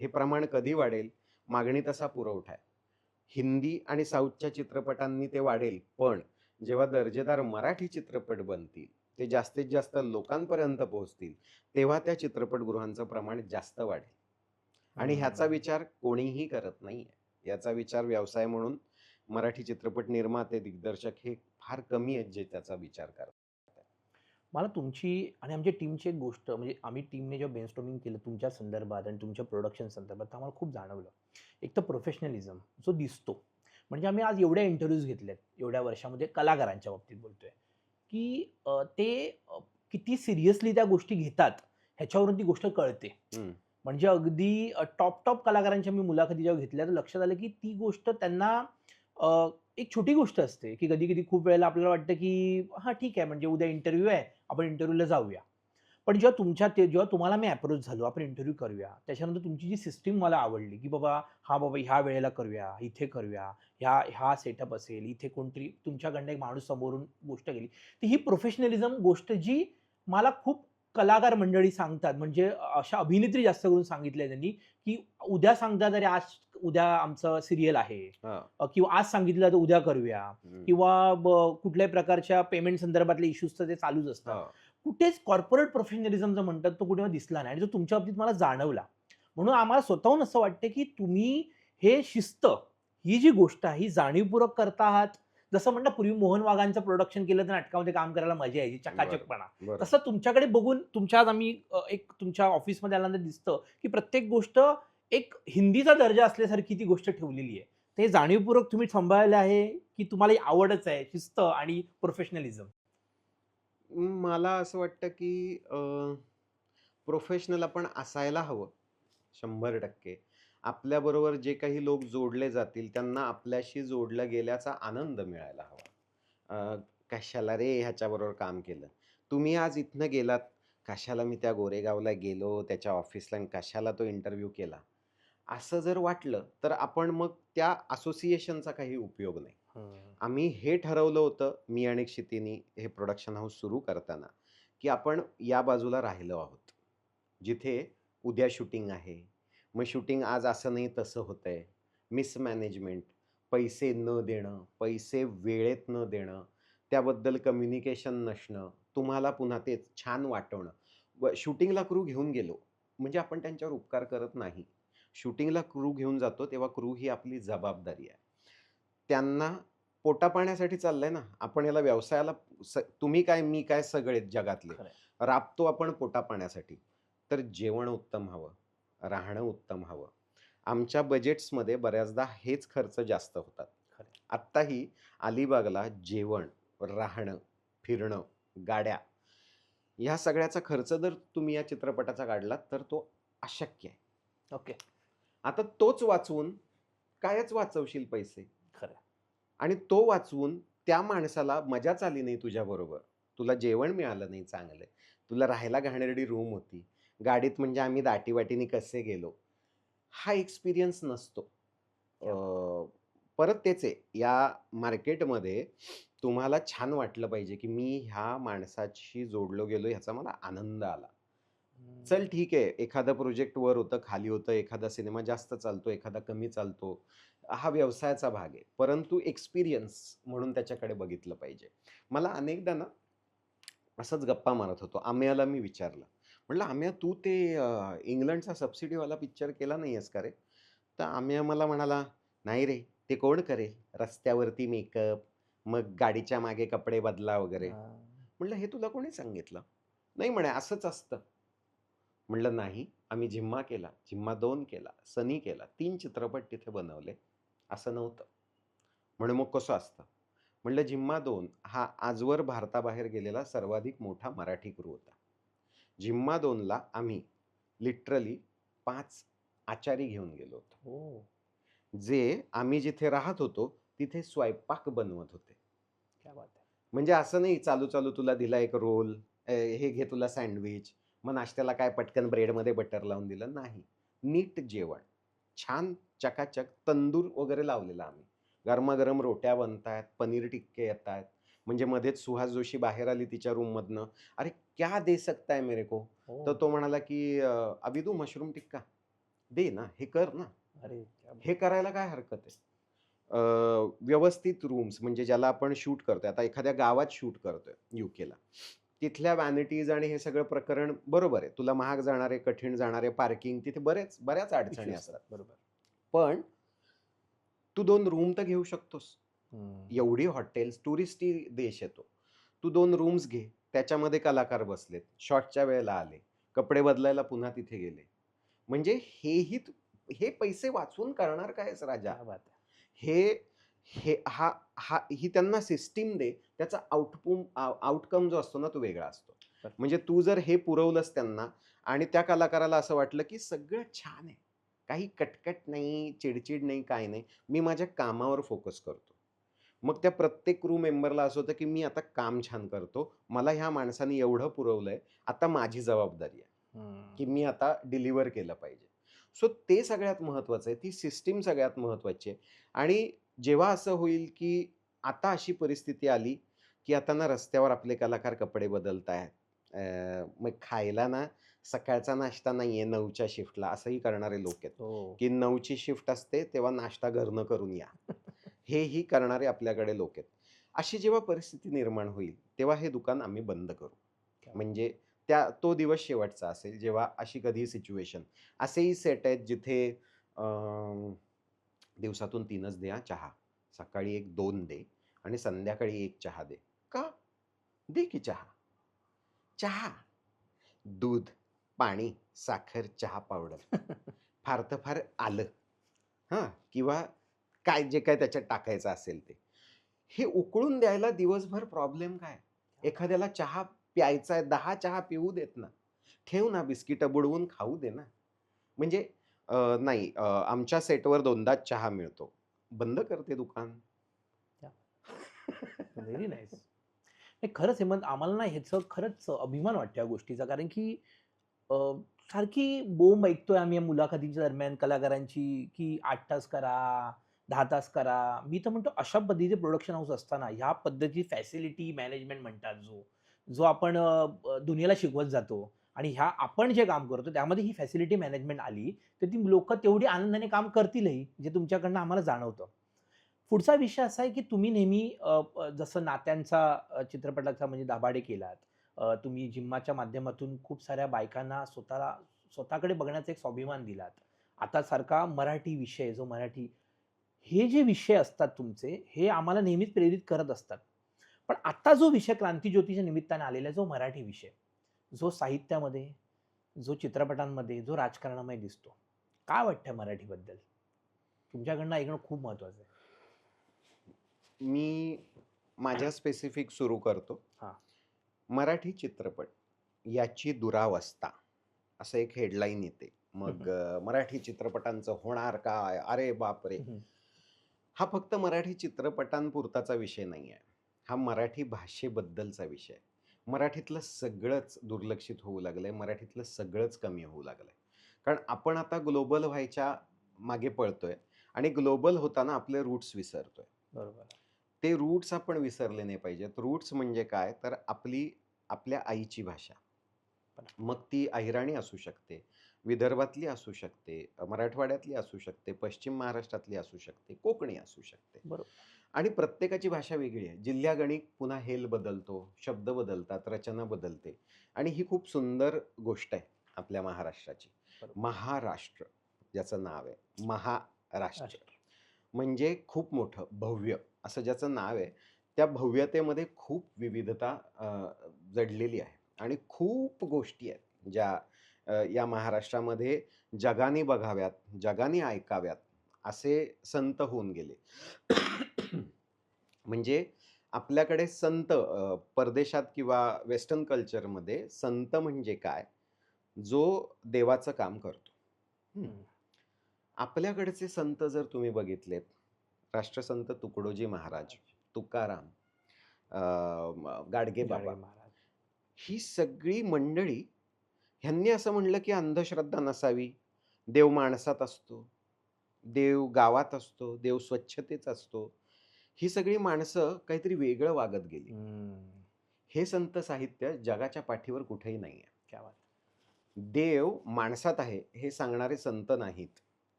हे प्रमाण कधी वाढेल? मागणी तसा पुरवठा आहे. हिंदी आणि साऊथच्या चित्रपटांनी ते वाढेल, पण जेव्हा दर्जेदार मराठी चित्रपट बनतील, ते जास्तीत जास्त लोकांपर्यंत पोहोचतील, तेव्हा त्या चित्रपटगृहांचं प्रमाण जास्त वाढेल. आणि ह्याचा विचार कोणीही करत नाहीये. याचा विचार व्यवसाय म्हणून मराठी चित्रपट निर्माते, दिग्दर्शक हे फार कमी आहेत जे त्याचा विचार करतात. मला तुमची आणि आमच्या टीमची एक गोष्ट म्हणजे आम्ही टीमने जेव्हा ब्रेनस्टॉर्मिंग केलं तुमच्या संदर्भात आणि तुमच्या प्रोडक्शन संदर्भात तर आम्हाला खूप जाणवलं. एक तर प्रोफेशनलिझम जो दिसतो. म्हणजे आम्ही आज एवढ्या इंटरव्ह्यूज घेतल्यात, एवढ्या वर्षामध्ये कलाकारांच्या बाबतीत बोलतोय, की ते किती सिरियसली त्या गोष्टी घेतात ह्याच्यावरून ती गोष्ट कळते. हं. म्हणजे अगदी टॉप कलाकारांच्या मी मुलाखती जेव्हा घेतल्या तर लक्षात आलं, की ती गोष्ट त्यांना एक छोटी गोष्ट असते, की कधी-कधी खूप वेळेला आपल्याला वाटतं, की हां, ठीक आहे म्हणजे उद्या इंटरव्ह्यू आहे, आपण इंटरव्ह्यूला जाऊया. पण जेव्हा तुम्हाला मी अप्रोच झालो, आपण इंटरव्ह्यू करूया. त्याच्यानंतर तुमची जी सिस्टम मला आवडली, की बाबा हां, बाबा ह्या वेळेला करूया, इथे करूया, हा सेटअप असेल, इथे कोणतरी तुमच्याकडनं एक माणूस समोरून गोष्ट केली. तर ही प्रोफेशनलिझम गोष्ट जी मला खूप कलाकार मंडळी सांगतात, म्हणजे अशा अभिनेत्री जास्त करून सांगितलंय त्यांनी, की उद्या सांगतात, "अरे उद्या आमचं सीरियल आहे." हां. किंवा आज सांगितलं तर उद्या करूया हं. किंवा कुठल्याही प्रकारच्या पेमेंट संदर्भातले इश्यूज तर ते चालूच असतात. हो. कुठेच कॉर्पोरेट प्रोफेशनलिझम जो म्हणतात तो कुठे दिसला नाही आणि जो तुमच्या बाबतीत मला जाणवला. म्हणून आम्हाला स्वतःहून असं वाटतं, की तुम्ही हे शिस्त, ही जी गोष्ट आहे ही जाणीवपूर्वक करता आहात. जसं म्हणलं पूर्वी मोहन वाघांचं प्रोडक्शन केलं तर नाटकामध्ये काम करायला मजा यायची, बरं, चकाचकपणा. बरं. तसं तुमच्याकडे बघून तुमच्या आज आम्ही एक तुमच्या ऑफिसमध्ये आल्यानंतर दिसतं, की प्रत्येक गोष्ट एक हिंदीचा दर्जा असल्यासारखी ती गोष्ट ठेवलेली आहे. ते जाणीवपूर्वक तुम्ही सांभाळलं आहे, की तुम्हाला ही आवडच आहे शिस्त आणि प्रोफेशनलिझम? मला असं वाटतं की प्रोफेशनल आपण असायला हवं 100%. आपल्याबरोबर जे काही लोक जोडले जातील त्यांना आपल्याशी जोडलं गेल्याचा आनंद मिळायला हवा. कशाला रे ह्याच्याबरोबर काम केलं. तुम्ही आज इथनं गेलात, कशाला मी त्या गोरेगावला गेलो, त्याच्या ऑफिसला आणि कशाला तो इंटरव्ह्यू केला. असं जर वाटलं, तर आपण मग त्या असोसिएशनचा काही उपयोग नाही. हं. आम्ही हे ठरवलं होतं, मी आणि क्षितीनी हे प्रोडक्शन हाऊस सुरू करताना, की आपण या बाजूला राहिलो आहोत. जिथे उद्या शूटिंग आहे. मग शूटिंग आज असं नाही तसं होतंय. मिसमॅनेजमेंट, पैसे न देणं, पैसे वेळेत न देणं, त्याबद्दल कम्युनिकेशन नसणं, तुम्हाला पुन्हा तेच छान वाटवणं. शूटिंगला क्रू घेऊन गेलो, म्हणजे आपण त्यांच्यावर उपकार करत नाही. शूटिंगला क्रू घेऊन जातो, तेव्हा क्रू ही आपली जबाबदारी आहे. त्यांना पोटापाण्यासाठी चाललंय ना, आपण याला व्यवसायाला तुम्ही काय, मी काय सगळेच जगातले. खरं आहे. राबतो आपण पोटापाण्यासाठी. तर जेवण उत्तम हवं, राहणं उत्तम हवं. आमच्या बजेट्समध्ये बऱ्याचदा हेच खर्च जास्त होतात. खरं आहे. आत्ताही अलिबागला जेवण, राहणं, फिरणं, गाड्या ह्या सगळ्याचा खर्च जर तुम्ही या चित्रपटाचा काढलात, तर तो अशक्य आहे. ओके. आता तोच वाचवून कायच वाचवशील पैसे खरं आहे. आणि तो वाचवून त्या माणसाला मजाच आली नाही तुझ्याबरोबर. तुला जेवण मिळालं नाही चांगलं. तुला राहायला घाणेरडी रूम होती. गाडीत म्हणजे आम्ही दाटीवाटीने कसे गेलो. हा एक्सपिरियन्स नसतो. क्या बात है! परत तेच आहे, या मार्केटमध्ये तुम्हाला छान वाटलं पाहिजे, की मी ह्या माणसाशी जोडलो गेलो ह्याचा मला आनंद आला. चल हं. ठीक आहे, एखादं प्रोजेक्ट वर होतं, खाली होतं, एखादा सिनेमा जास्त चालतो, एखादा कमी चालतो. हा व्यवसायाचा भाग आहे. परंतु एक्सपिरियन्स म्हणून त्याच्याकडे बघितलं पाहिजे. मला अनेकदा ना असंच गप्पा मारत होतो. आम्याला मी विचारलं. म्हटलं, "आम्या तू ते इंग्लंडचा सबसिडीवाला पिक्चर केला नाही आहेस का रे?" तर आम्या मला म्हणाला, "नाही रे, ते कोण करेल? रस्त्यावरती मेकअप, मग गाडीच्या मागे कपडे बदला वगैरे." हां. म्हटलं, "हे तुला कोणी सांगितलं?" "नाही," म्हणे, "असंच असतं." म्हटलं, "नाही, आम्ही झिम्मा केला, झिम्मा 2 केला, सनी केला, 3 चित्रपट तिथे बनवले. असं नव्हतं." म्हणे, "मग कसं असतं?" म्हटलं, "झिम्मा 2 हा आजवर भारताबाहेर गेलेला सर्वाधिक मोठा मराठी क्रू होता. झिम्मा 2ला आम्ही लिटरली 5 आचारी घेऊन गेलो होतो. ओह! जे आम्ही जिथे राहत होतो, तिथे स्वयंपाक बनवत होते. क्या बात है! म्हणजे असं नाही चालू-चालू तुला दिला एक रोल, हे घे तुला सँडविच, मग नाश्त्याला काय पटकन ब्रेडमध्ये बटर लावून दिलं, नाही. नीट जेवण. छान चकाचक तंदूर वगैरे लावलेला आम्ही. गरमागरम रोट्या बनतायत, पनीर टिक्के येतायत. म्हणजे मध्येच सुहास जोशी बाहेर आली तिच्या रूममधनं, "अरे क्या दे सकता है मेरे को?" तर ओह! तो म्हणाला, की "अभी दूँ मशरूम टिक्का?" "दे ना, हे कर ना." अरे क्या बात हे करायला काय हरकत आहे? अ, व्यवस्थित रूम्स म्हणजे ज्याला आपण शूट करतोय. आता एखाद्या गावात शूट करतोय यूकेला. तिथल्या व्हॅनिटीज आणि हे सगळं प्रकरण बरोबर आहे. तुला महाग जाणारे, कठीण जाणारे, पार्किंग तिथे बऱ्याच अडचणी इश्यू असतात. असतात. बरोबर. पण तू 2 रूम तर घेऊ शकतोस. हं. एवढी हॉटेल्स, टुरिस्टी देश आहे तो. तू 2 रूम्स घे. त्याच्यामध्ये कलाकार बसलेत. शॉटच्या वेळेला आले. कपडे बदलायला पुन्हा तिथे गेले. म्हणजे हे पैसे वाचवून करणार काय आहेस राजा? क्या बात है! हे हे हा हा ही त्यांना सिस्टम दे. त्याचा आउटकम जो असतो ना, तो वेगळा असतो. बरं. म्हणजे तू जर हे पुरवलंस त्यांना आणि त्या कलाकाराला असं वाटलं, की सगळं छान आहे. काही कटकट नाही, चिडचिड नाही, काही नाही. मी माझ्या कामावर फोकस करतो. मग त्या प्रत्येक क्रू मेंबरला असं होतं, की मी आता काम छान करतो. मला ह्या माणसाने एवढं पुरवलंय, आता माझी जबाबदारी आहे, की हं. मी आता डिलिव्हर केलं पाहिजे. सो ते सगळ्यात महत्त्वाचं आहे. ती सिस्टम सगळ्यात महत्त्वाची आहे. आणि जेव्हा असं होईल, की आता अशी परिस्थिती आली, की आता ना रस्त्यावर आपले कलाकार कपडे बदलतायत. मग खायला ना सकाळचा नाश्ता नाहीये 9च्या शिफ्टला असंही करणारे लोक आहेत, हो. की 9ची शिफ्ट असते तेव्हा नाश्ता घरनं करून या. हेही करणारे आपल्याकडे लोक आहेत. अशी जेव्हा परिस्थिती निर्माण होईल, तेव्हा हे दुकान आम्ही बंद करू. क्या बात म्हणजे तो दिवस शेवटचा असेल, जेव्हा अशी कधीही सिच्युएशन. असेही सेट आहेत जिथे अ, दिवसातून 3च दे हां चहा. सकाळी 1, 2 दे आणि संध्याकाळी 1 चहा दे. का? दे की चहा. चहा, दूध, पाणी, साखर, चहा पावडर. फार तर फार आलं. हां, किंवा काय जे काही त्याच्यात टाकायचं असेल ते. हे उकळून द्यायला दिवसभर प्रॉब्लेम काय? क्या बात एखाद्याला चहा प्यायचा आहे, 10 चहा पिऊ देत ना. ठेव ना बिस्किटं बुडवून खाऊ दे ना. म्हणजे नाही, आमच्या सेटवर 2दाच चहा मिळतो. बंद करते दुकान. Very nice. नाही खरंच हेमंत आम्हाला ना ह्याचं खरंच अभिमान वाटतो या गोष्टीचा कारण की अ, सारखी बोंब ऐकतोय आम्ही या मुलाखतींच्या दरम्यान कलाकारांची, की 8 तास करा, 10 तास करा. मी तर म्हणतो अशा पद्धतीचे प्रोडक्शन हाऊस असताना ह्या पद्धतीची फॅसिलिटी मॅनेजमेंट म्हणतात जो, जो आपण दुनियेला शिकवत जातो आणि ह्या आपण जे काम करतो त्यामध्ये ही फॅसिलिटी मॅनेजमेंट आली, तर ती लोकं तेवढी आनंदाने काम करतीलही, जे तुमच्याकडनं आम्हाला जाणवतं. पुढचा विषय असा आहे, की तुम्ही नेहमी जसं नात्यांचा चित्रपटाचा म्हणजे दाभाडे केलात. तुम्ही जिम्माच्या माध्यमातून खूप साऱ्या बायकांना स्वतःकडे बघण्याचा एक स्वाभिमान दिलात. आता सारखा मराठी विषय जो मराठी हे जे विषय असतात तुमचे, हे आम्हाला नेहमीच प्रेरित करत असतात. पण आता जो विषय क्रांतीज्योतीच्या निमित्ताने आलेला आहे, जो मराठी विषय, जो साहित्यामध्ये, जो चित्रपटांमध्ये, जो राजकारणामध्ये दिसतो. काय वाटतं मराठीबद्दल? तुमच्याकडनं ऐकणं खूप महत्वाचं आहे. मी माझ्या स्पेसिफिक सुरू करतो. हां. मराठी चित्रपट याची दुरावस्था असं एक हेडलाईन येते. हं, मग हं. मराठी चित्रपटांचं होणार काय? अरे बापरे! हा फक्त मराठी चित्रपटांपुरताचा विषय नाही आहे. हा मराठी भाषेबद्दलचा विषय आहे. मराठीतलं सगळंच दुर्लक्षित होऊ लागलंय. मराठीतलं सगळंच कमी होऊ लागलंय. कारण आपण आता ग्लोबल व्हायच्या मागे पळतोय आणि ग्लोबल होताना आपले रूट्स विसरतोय. बरोबर आहे. ते रूट्स आपण विसरले नाही पाहिजेत. रूट्स म्हणजे काय? तर आपल्या आईची भाषा. मग ती अहिराणी असू शकते, विदर्भातली असू शकते, मराठवाड्यातली असू शकते, पश्चिम महाराष्ट्रातली असू शकते, कोकणी असू शकते. बरोबर. आणि प्रत्येकाची भाषा वेगळी आहे. जिल्ह्यागणिक पुन्हा हेल बदलतो, शब्द बदलतात, रचना बदलते आणि ही खूप सुंदर गोष्ट आहे आपल्या महाराष्ट्राची. बरोबर. महाराष्ट्र ज्याचं नाव आहे, महाराष्ट्र राष्ट्र. म्हणजे खूप मोठं, भव्य असं ज्याचं नाव आहे, त्या भव्यतेमध्ये खूप विविधता जडलेली आहे आणि खूप गोष्टी आहेत ज्या या महाराष्ट्रामध्ये जगाने बघाव्यात, जगाने ऐकाव्यात असे संत होऊन गेले. म्हणजे आपल्याकडे संत परदेशात किंवा वेस्टर्न कल्चरमध्ये संत म्हणजे काय? जो देवाचं काम करतो. हं. हं. आपल्याकडचे संत जर तुम्ही बघितलेत, राष्ट्रसंत तुकडोजी महाराज, तुकाराम, गाडगे बाबा, गाडगे महाराज. ही सगळी मंडळी ह्यांनी असं म्हणलं, की अंधश्रद्धा नसावी. देव माणसात असतो, देव गावात असतो, देव स्वच्छतेत असतो. ही सगळी माणसं काहीतरी वेगळं वागत गेली. हं. हे संत साहित्य जगाच्या पाठीवर कुठेही नाहीये. क्या बात! देव माणसात आहे हे सांगणारे संत नाहीत.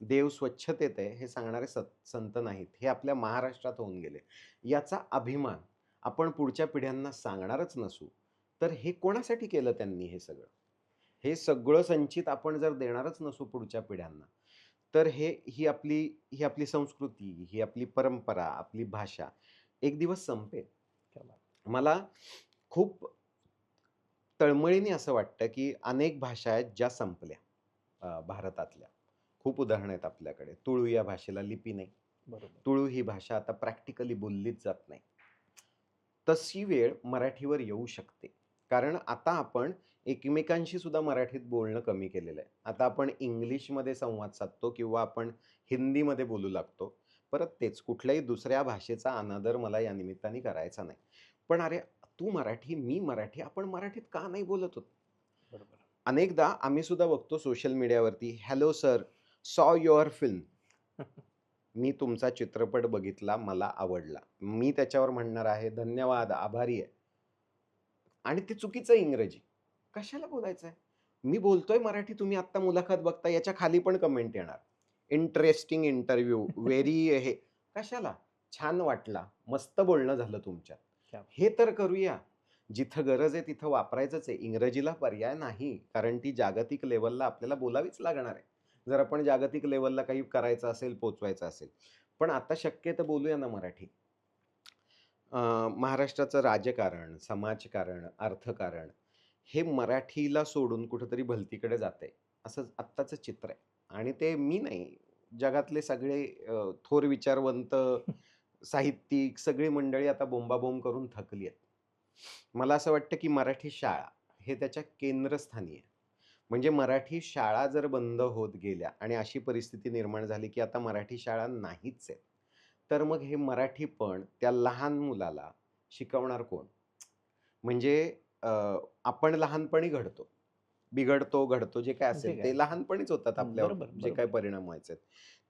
देव स्वच्छतेत आहे हे सांगणारे संत नाहीत. हे आपल्या महाराष्ट्रात होऊन गेले. याचा अभिमान आपण पुढच्या पिढ्यांना सांगणारच नसू, तर हे कोणासाठी केलं त्यांनी हे सगळं? हे सगळं संचित आपण जर देणारच नसू पुढच्या पिढ्यांना, तर ही आपली संस्कृती, ही आपली परंपरा, आपली भाषा एक दिवस संपेल. क्या बात! मला खूप तळमळीने असं वाटतं, की अनेक भाषा आहेत ज्या संपल्या भारतातल्या. खूप उदाहरणं आहेत आपल्याकडे. तुळू या भाषेला लिपी नाही. बरोबर. तुळू ही भाषा आता प्रॅक्टिकली बोललीच जात नाही. तशी वेळ मराठीवर येऊ शकते. कारण आता आपण एकमेकांशी सुद्धा मराठीत बोलणं कमी केलेलं आहे. आता आपण इंग्लिशमध्ये संवाद साधतो किंवा आपण हिंदीमध्ये बोलू लागतो. परत तेच कुठल्याही दुसऱ्या भाषेचा अनादर मला या निमित्ताने करायचा नाही. पण अरे, तू मराठी, मी मराठी, आपण मराठीत का नाही बोलत आहोत? बरोबर. अनेकदा आम्ही सुद्धा बघतो सोशल मीडियावरती, "हॅलो सर, सॉ युअर फिल्म." मी तुमचा चित्रपट बघितला, मला आवडला. मी त्याच्यावर म्हणणार आहे, "धन्यवाद, आभारी आहे." आणि ते चुकीचं आहे इंग्रजी. कशाला बोलायचं आहे? मी बोलतोय मराठी, तुम्ही आत्ता मुलाखत बघताय, याच्या खाली पण कमेंट येणार. इंटरेस्टिंग इंटरव्ह्यू, व्हेरी हे. कशाला? छान वाटला, मस्त बोलणं झालं तुमच्यात. क्या बात! हे तर करूया. जिथं गरज आहे तिथं वापरायचंच आहे. इंग्रजीला पर्याय नाही. कारण ती जागतिक लेव्हलला आपल्याला बोलावीच लागणार आहे. जर आपण जागतिक लेव्हलला काही करायचं असेल, पोहोचवायचं असेल. पण आता शक्य तर बोलूया ना मराठी. महाराष्ट्राचं राजकारण, समाजकारण, अर्थकारण हे मराठीला सोडून कुठेतरी भलतीकडे जातंय, असं आत्ताचं चित्र आहे. आणि ते मी नाही, जगातले सगळे थोर विचारवंत, साहित्यिक सगळी मंडळी आता बोंबाबोंब करून थकली आहेत. मला असं वाटतं, की मराठी शाळा हे त्याच्या केंद्रस्थानी आहे. म्हणजे मराठी शाळा जर बंद होत गेल्या आणि अशी परिस्थिती निर्माण झाली, की आता मराठी शाळा नाहीच आहेत. तर मग हे मराठीपण त्या लहान मुलाला शिकवणार कोण? म्हणजे अ, आपण लहानपणी घडतो. बिघडतो, घडतो जे काही ते असेल काय ते लहानपणीच होतात आपल्यावर बरोबर, जे काही बरोबर. परिणाम व्हायचे आहेत.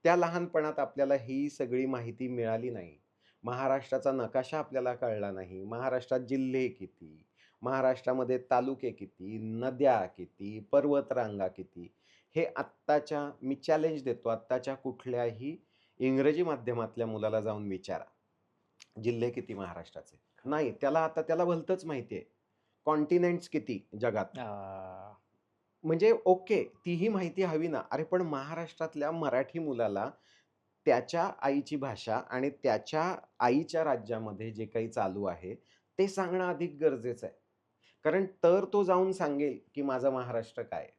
त्या लहानपणात आपल्याला ही सगळी माहिती मिळाली नाही. महाराष्ट्राचा नकाशा आपल्याला कळला नाही. महाराष्ट्रात जिल्हे किती? महाराष्ट्रामध्ये तालुके किती? नद्या किती? पर्वतरांगा किती? हे आत्ताच्या मी चॅलेंज देतो आत्ताच्या कुठल्याही इंग्रजी माध्यमातल्या मुलाला जाऊन विचारा. जिल्हे किती महाराष्ट्राचे? नाही, त्याला भलतंच माहिती आहे. कॉन्टिनेंट्स किती जगात? आ, म्हणजे ओके, तीही माहिती हवी ना. अरे, पण महाराष्ट्रातल्या मराठी मुलाला त्याच्या आईची भाषा आणि त्याच्या आईच्या राज्यामध्ये जे काही चालू आहे, ते सांगणं अधिक गरजेचं आहे. कारण तर तो जाऊन सांगेल, की माझं महाराष्ट्र काय आहे?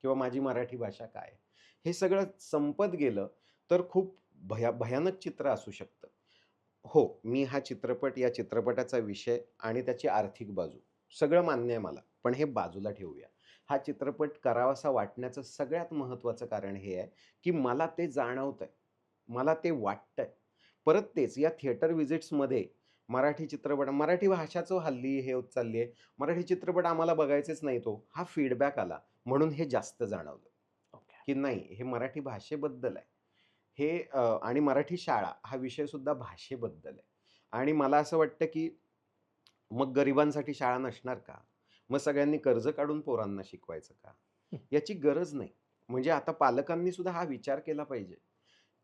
किंवा माझी मराठी भाषा काय आहे? हे सगळं संपत गेलं, तर खूप भयानक चित्र असू शकतं. हो, मी हा चित्रपट, या चित्रपटाचा विषय आणि त्याची आर्थिक बाजू सगळं मान्य आहे मला. पण हे बाजूला ठेवूया. हा चित्रपट करावासा वाटण्याचं सगळ्यात महत्त्वाचं कारण हे आहे, की मला ते जाणवतंय. मला ते वाटतंय. परत तेच या थिएटर व्हिजिट्समध्ये मराठी भाषाच हल्ली हे होत चालली आहे. मराठी चित्रपट आम्हाला बघायचेच नाहीत हो. हा फीडबॅक आला. म्हणून हे जास्त जाणवलं, ओके. की नाही हे मराठी भाषेबद्दल आहे. हे आणि मराठी शाळा हा विषयसुद्धा भाषेबद्दल आहे. आणि मला असं वाटतं, की मग गरिबांसाठी शाळा नसणार का? मग सगळ्यांनी कर्ज काढून पोरांना शिकवायचं का? याची गरज नाही. म्हणजे आता पालकांनी सुद्धा हा विचार केला पाहिजे,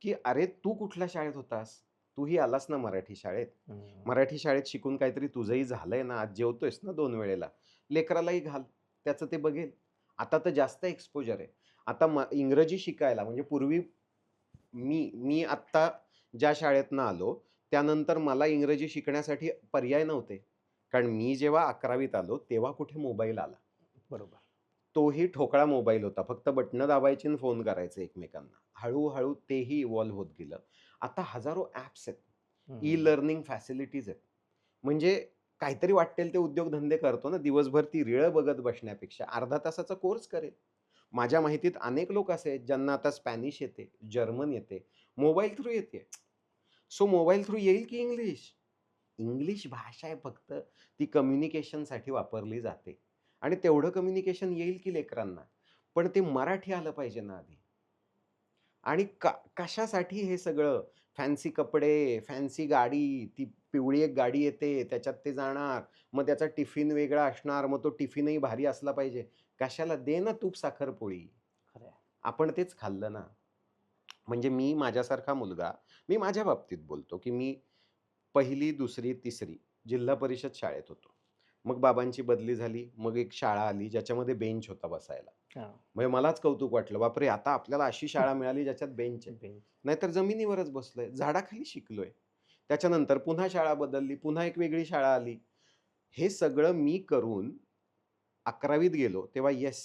की "अरे, तू कुठल्या शाळेत होतास? तूही आलास ना मराठी शाळेत. हं. मराठी शाळेत शिकून काहीतरी तुझंही झालंय ना, आज जेवतोयस ना 2 वेळेला. लेकरालाही घाल, त्याचं ते बघेल." आता तर जास्त एक्सपोजर आहे. आता इंग्रजी शिकायला म्हणजे पूर्वी मी आत्ता ज्या शाळेतनं आलो, त्यानंतर मला इंग्रजी शिकण्यासाठी पर्याय नव्हते. कारण मी जेव्हा 11वीत आलो, तेव्हा कुठे मोबाईल आला. बरोबर. तोही ठोकळा मोबाईल होता. फक्त बटणं दाबायची आणि फोन करायचे एकमेकांना. हळू-हळू तेही इव्हॉल्व होत गेलं. आता हजारो ॲप्स आहेत. हं. ई-लर्निंग फॅसिलिटीज आहेत. म्हणजे काहीतरी वाटेल ते उद्योगधंदे करतो ना, दिवसभर ती रीळ बघत बसण्यापेक्षा अर्धा तासाचा कोर्स करेल. माझ्या माहितीत अनेक लोक असे आहेत, ज्यांना आता स्पॅनिश येते, जर्मन येते, मोबाईल थ्रू येते. सो मोबाईल थ्रू येईल की इंग्लिश? इंग्लिश भाषा आहे फक्त, ती कम्युनिकेशनसाठी वापरली जाते आणि तेवढं कम्युनिकेशन येईल की लेकरांना. पण ते मराठी आलं पाहिजे ना आधी. आणि कशासाठी हे सगळं? फॅन्सी कपडे, फॅन्सी गाडी, ती पिवळी एक गाडी येते, त्याच्यात ते जाणार. मग त्याचा टिफिन वेगळा असणार. मग तो टिफिनही भारी असला पाहिजे. कशाला? दे ना तूप साखर पोळी. खरं आहे. आपण तेच खाल्लं ना. म्हणजे माझ्यासारखा मुलगा, मी माझ्या बाबतीत बोलतो, की मी 1ली, 2री, 3री जिल्हा परिषद शाळेत होतो. मग बाबांची बदली झाली. मग एक शाळा आली, ज्याच्यामध्ये बेंच होता बसायला. हां. म्हणजे मलाच कौतुक वाटलं, बापरे! आता आपल्याला अशी शाळा मिळाली ज्याच्यात बेंच आहे. बेंच. नाहीतर जमिनीवरच बसलोय, झाडाखाली शिकलोय. त्याच्यानंतर पुन्हा शाळा बदलली, पुन्हा एक वेगळी शाळा आली. हे सगळं मी करून 11वीत गेलो, तेव्हा येस,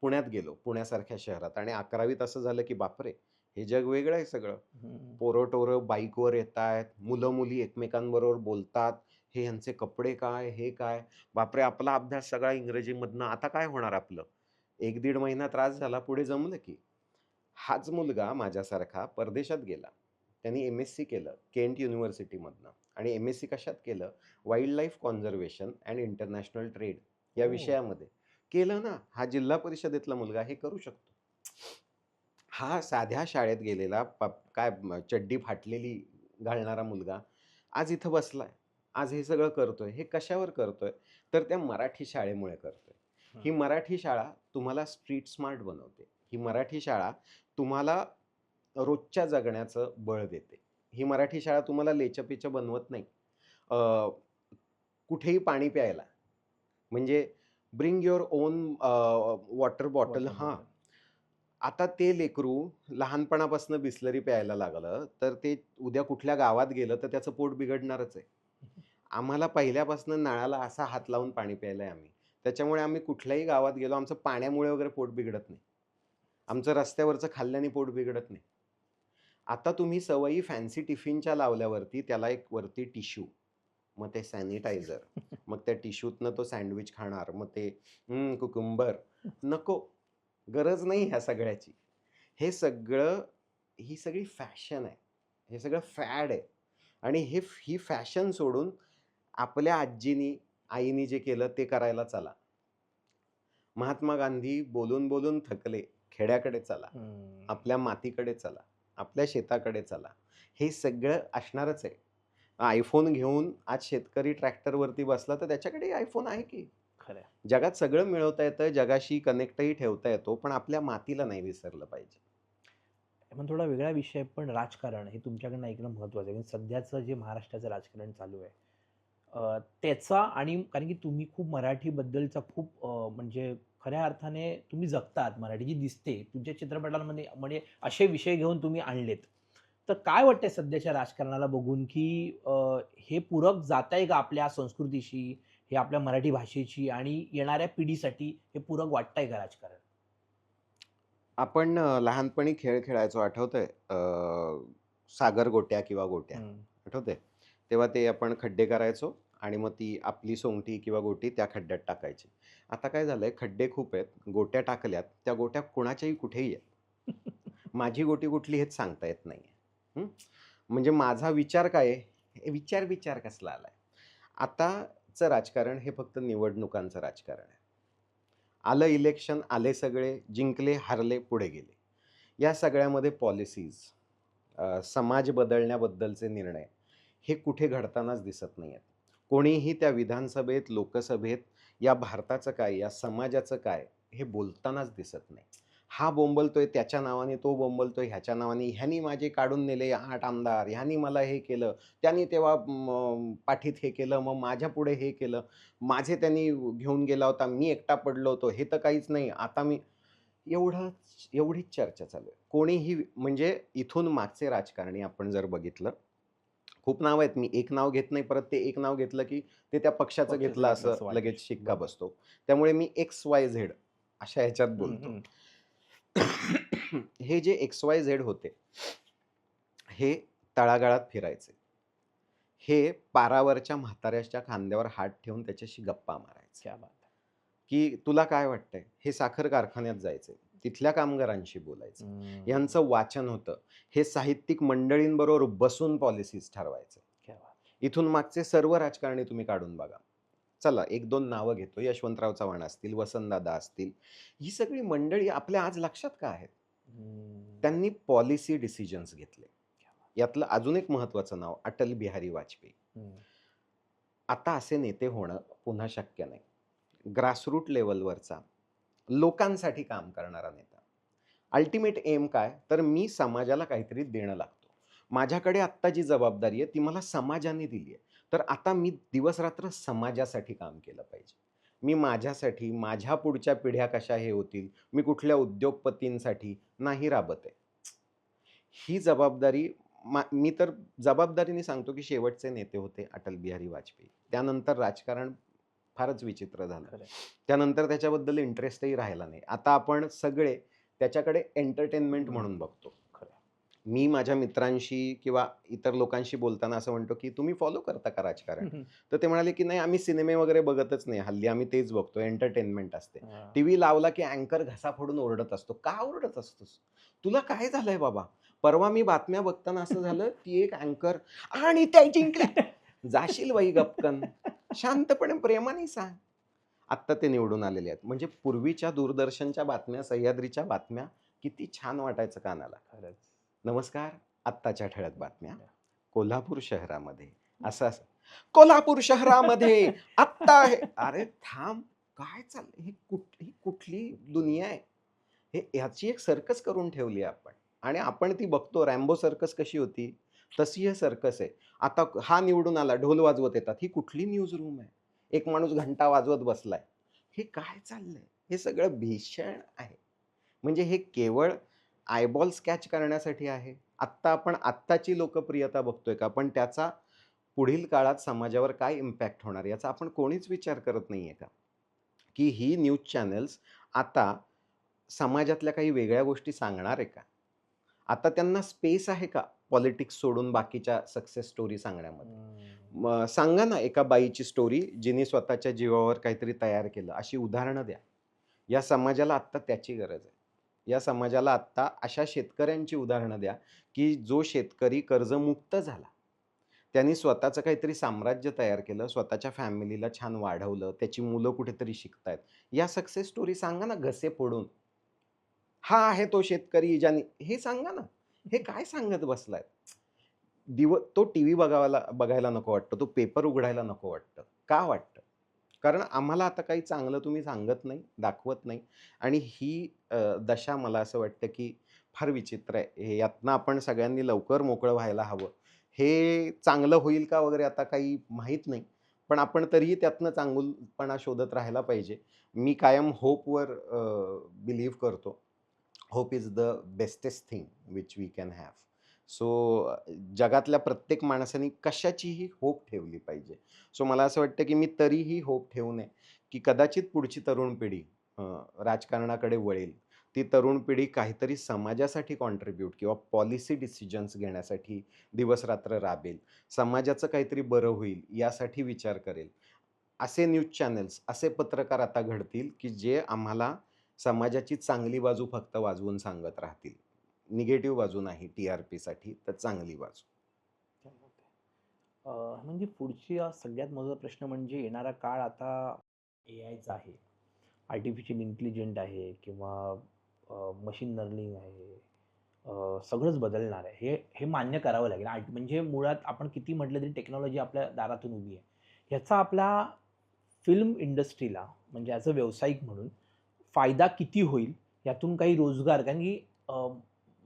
पुण्यात गेलो, पुण्यासारख्या शहरात आणि 11वीत असं झालं, की बापरे! हे जग वेगळं आहे सगळं. हं. पोरं-टोरं बाईकवर येतायत, मुलं-मुली एकमेकांबरोबर बोलतात. हे ह्यांचे कपडे काय? हे काय? बापरे! आपला अभ्यास सगळा इंग्रजीमधनं, आता काय होणार आपलं? 1-1.5 महिना त्रास झाला, पुढे जमलं की. हाच मुलगा माझ्यासारखा परदेशात गेला. त्यांनी एम-एस-सी केलं केंट युनिव्हर्सिटीमधनं आणि एम-एस-सी कशात केलं? Wild life conservation and international trade या ओह! विषयामध्ये. केलं ना. हा जिल्हा परिषदेतला मुलगा हे करू शकतो. हा साध्या शाळेत गेलेला चड्डी फाटलेली घालणारा मुलगा आज इथं बसलाय. आज हे सगळं करतोय. हे कशावर करतोय? तर त्या मराठी शाळेमुळे करतोय. ही हं. मराठी शाळा तुम्हाला स्ट्रीट स्मार्ट बनवते. ही मराठी शाळा तुम्हाला रोजच्या जगण्याचं बळ देते. ही मराठी शाळा तुम्हाला लेचपेचं बनवत नाही. अ, कुठेही पाणी प्यायला म्हणजे bring your on water bottle. Water हां. बॉटल. आता ते लेकरू लहानपणापासून बिसलरी प्यायला लागलं, तर ते उद्या कुठल्या गावात गेलं, तर त्याचं पोट बिघडणारच आहे. आम्हाला पहिल्यापासून नळाला असा हात लावून पाणी प्यायलंय आम्ही. त्याच्यामुळे आम्ही कुठल्याही गावात गेलो, आमचं पाण्यामुळे वगैरे पोट बिघडत नाही. आमचं रस्त्यावरचं खाल्ल्याने पोट बिघडत नाही. आता तुम्ही सवयी फॅन्सी टिफिनच्या लावल्यावरती त्याला एक वरती टिश्यू, मग ते सॅनिटायझर, मग त्या टिश्यूतनं तो सँडविच खाणार, मग ते कुकुंबर नको. गरज नाही ह्या सगळ्याची. हे सगळं ही सगळी फॅशन आहे. हे सगळं फॅड आहे आणि ही फॅशन सोडून आपल्या आजीनी, आईनी जे केलं ते करायला चला. महात्मा गांधी बोलून थकले. खेड्याकडे चला. हं. आपल्या मातीकडे चला. आपल्या शेताकडे चला. हे सगळं असणारच आहे. iPhone घेऊन आज शेतकरी ट्रॅक्टरवरती बसला तर त्याच्याकडेही iPhone आहे की. खरं आहे. जगात सगळं मिळवता येतं, जगाशी कनेक्टही ठेवता येतो, पण आपल्या मातीला नाही विसरलं पाहिजे. पण थोडा वेगळा विषय पण राजकारण हे तुमच्याकडनं ऐकणं महत्त्वाचं आहे. कारण सध्याचं जे महाराष्ट्राचं राजकारण चालू आहे त्याचा आणि कारण की तुम्ही खूप मराठीबद्दलचा खूप म्हणजे खऱ्या अर्थाने तुम्ही जगतात. मराठी जी दिसते तुमच्या चित्रपटांमध्ये म्हणजे असे विषय घेऊन तुम्ही आणलेत. तर काय वाटतंय सध्याच्या राजकारणाला बघून, की हे पूरक जातंय का आपल्या संस्कृतीशी, हे आपल्या मराठी भाषेची आणि येणाऱ्या पिढीसाठी हे पूरक वाटतंय का राजकारण? आपण लहानपणी खेळ खेळायचो आठवतंय? सागर गोट्या किंवा गोट्या हं. आठवतंय? तेव्हा ते आपण खड्डे करायचो आणि मग ती आपली सोंगटी किंवा गोटी त्या खड्ड्यात टाकायची. आता काय झालंय खड्डे खूप आहेत, गोट्या टाकल्यात, त्या गोट्या कुणाच्याही कुठेही आहेत. माझी गोटी कुठली हेच सांगता येत नाहीये. हं. म्हणजे माझा विचार काय आहे? हे विचार कसला आलाय? आताचं राजकारण हे फक्त निवडणुकांचं राजकारण आहे. आलं इलेक्शन, आले सगळे, जिंकले, हारले, पुढे गेले. या सगळ्यामध्ये पॉलिसीज, समाज बदलण्याबद्दलचे निर्णय हे कुठे घडतानाच दिसत नाहीयेत. कोणीही त्या विधानसभेत, लोकसभेत या भारताचं काय, या समाजाचं काय हे बोलतानाच दिसत नाही. हा बोंबलतोय त्याच्या नावाने, तो बोंबलतोय ह्याच्या नावाने, ह्यानी माझे काढून नेले 8 आमदार, ह्यानी मला हे केलं, त्यानी तेव्हा पाठीत हे केलं, मग माझ्यापुढे हे केलं, माझे त्यांनी घेऊन गेला होता, मी एकटा पडलो होतो, हे तर काहीच नाही. आता मी एवढीच चर्चा चालू आहे. कोणीही म्हणजे इथून मागचे राजकारणी आपण जर बघितलं, खूप नावं आहेत. मी एक नाव घेत नाही, परत ते एक नाव घेतलं, की ते त्या पक्षाचं पक्षाचं घेतलं घेतलं असं असं वाटेल. लगेच शिक्का बरोबर. बसतो. त्यामुळे मी XYZ अशा ह्याच्यात हं, बोलतो. हं. हे जे XYZ होते, हे तळागाळात फिरायचे. हे पारावरच्या म्हाताऱ्याच्या खांद्यावर हात ठेवून त्याच्याशी गप्पा मारायचे. क्या बात है! की तुला काय वाटतंय? हे साखर कारखान्यात जायचे. तिथल्या कामगारांशी बोलायचे. हं. यांचं वाचन होतं. हे साहित्यिक मंडळींबरोबर बसून पॉलिसीज ठरवायचे. क्या बात है! इथून मागचे सर्व राजकारणी तुम्ही काढून बघा. चला 1-2 नावं घेतो. यशवंतराव चव्हाण असतील, वसंतदादा असतील. ही सगळी मंडळी आपल्या आज लक्षात का आहेत? हं. त्यांनी पॉलिसी डिसिजन्स घेतले. क्या बात! यातलं अजून एक महत्त्वाचं नाव अटल बिहारी वाजपेयी. हं. आता असे नेते होणं पुन्हा शक्य नाही. ग्रासरूट लेव्हलवरचा, लोकांसाठी काम करणारा नेता. अल्टिमेट एम काय? तर मी समाजाला काहीतरी देणं लागतो. माझ्याकडे आत्ता जी जबाबदारी आहे ती मला समाजाने दिली आहे. तर आता मी दिवस-रात्र समाजासाठी काम केलं पाहिजे. मी माझ्यासाठी, माझ्या पुढच्या पिढ्या कशा हे होतील, मी कुठल्या उद्योगपतींसाठी नाही राबत आहे. ही जबाबदारी मी तर जबाबदारीने सांगतो, की शेवटचे नेते होते अटल बिहारी वाजपेयी. त्यानंतर राजकारण फारच विचित्र झालं. खरं आहे. त्यानंतर त्याच्याबद्दल इंटरेस्टही राहिला नाही. आता आपण सगळे त्याच्याकडे एंटरटेनमेंट म्हणून बघतो. खरं आहे. मी माझ्या मित्रांशी किंवा इतर लोकांशी बोलताना असं म्हणतो, की "तुम्ही फॉलो करता का राजकारण?" हं, हं. तर ते म्हणाले, की "नाही, आम्ही सिनेमे वगैरे बघतच नाही. हल्ली आम्ही तेच बघतो. एंटरटेनमेंट असते." हां. टीव्ही लावला, की अँकर घसा फोडून ओरडत असतो. "का ओरडत असतोस? तुला काय झालंय बाबा?" परवा मी बातम्या बघताना असं झालं, ती एक अँकर "आणि त्या जिंकल्या." जाशील बाई गपकन. शांतपणे प्रेमाने सांग. आत्ता ते निवडून आलेले आहेत. म्हणजे पूर्वीच्या दूरदर्शनच्या बातम्या, सह्याद्रीच्या बातम्या किती छान वाटायचं कानाला. खरंच. नमस्कार, आत्ताच्या ठळक बातम्या. या. कोल्हापूर शहरामध्ये असं कोल्हापूर शहरामध्ये आत्ता आहे. अरे थांब, काय चाललंय? ही कुठली दुनिया आहे? ह्याची एक सर्कस करून ठेवली आहे आपण आणि आपण ती बघतो. रॅम्बो सर्कस कशी होती, तशी हे सर्कस आहे. आता हा निवडून आला, ढोल वाजवत येतात. ही कुठली न्यूज रूम आहे? एक माणूस घंटा वाजवत बसलाय. हे काय चाललंय? हे सगळं भीषण आहे. म्हणजे हे केवळ आयबॉल्स कॅच करण्यासाठी आहे. आत्ता आपण आत्ताची लोकप्रियता बघतोय का? पण त्याचा पुढील काळात समाजावर काय इम्पॅक्ट होणार याचा आपण कोणीच विचार करत नाहीये का? की ही न्यूज चॅनल्स आता समाजातल्या काही वेगळ्या गोष्टी सांगणार आहे का? आता त्यांना स्पेस आहे का पॉलिटिक्स सोडून बाकीच्या सक्सेस स्टोरी सांगण्यामध्ये? हं. मग सांगा ना एका बाईची स्टोरी जिने स्वतःच्या जीवावर काहीतरी तयार केलं. अशी उदाहरणं द्या. या समाजाला आत्ता त्याची गरज आहे. या समाजाला आत्ता अशा शेतकऱ्यांची उदाहरणं द्या, की जो शेतकरी कर्जमुक्त झाला. त्यांनी स्वतःचं काहीतरी साम्राज्य तयार केलं, स्वतःच्या फॅमिलीला छान वाढवलं, त्याची मुलं कुठेतरी शिकतायत. या सक्सेस स्टोरी सांगा ना घसे फोडून. हा आहे तो शेतकरी ज्याने हे सांगा ना. हे काय सांगत बसलाय? तो टीव्ही बघायला नको वाटतं. तो पेपर उघडायला नको वाटतं. का वाटतं? कारण आम्हाला आता काही चांगलं तुम्ही सांगत नाही, दाखवत नाही आणि ही दशा मला असं वाटतं, की फार विचित्र आहे. यातनं आपण सगळ्यांनी लवकर मोकळं व्हायला हवं. हे चांगलं होईल का वगैरे आता काही माहीत नाही. पण आपण तरीही त्यातनं चांगुलपणा शोधत राहायला पाहिजे. मी कायम होपवर बिलीव्ह करतो. Hope is the bestest thing which we can have. So जगातल्या प्रत्येक माणसाने कशाचीही होप ठेवली पाहिजे. सो मला असं वाटतं, की मी तरीही होप ठेवू नये, की कदाचित पुढची तरुण पिढी अ, राजकारणाकडे वळेल. ती तरुण पिढी काहीतरी समाजासाठी कॉन्ट्रिब्यूट किंवा पॉलिसी डिसिजन्स घेण्यासाठी दिवस-रात्र राबेल. समाजाचं काहीतरी बरं होईल यासाठी विचार करेल. असे न्यूज चॅनल्स, असे पत्रकार आता घडतील, की जे आम्हाला समाजाची चांगली बाजू फक्त वाजवून सांगत राहतील. निगेटिव्ह बाजू नाही टी-आर-पीसाठी, तर चांगली बाजू. क्या बात आहे. म्हणजे पुढची सगळ्यात महत्त्वाचा प्रश्न म्हणजे येणारा काळ आता एआयचा आहे. आर्टिफिशियल इंटेलिजंट आहे किंवा मशीन लर्निंग आहे. सगळंच बदलणार आहे. हे हे मान्य करावं लागेल. म्हणजे मुळात आपण किती म्हटलं तरी टेक्नॉलॉजी आपल्या दारातून उभी आहे. ह्याचा आपल्या फिल्म इंडस्ट्रीला म्हणजे ॲज अ व्यावसायिक म्हणून फायदा किती होईल? यातून काही रोजगार कारण की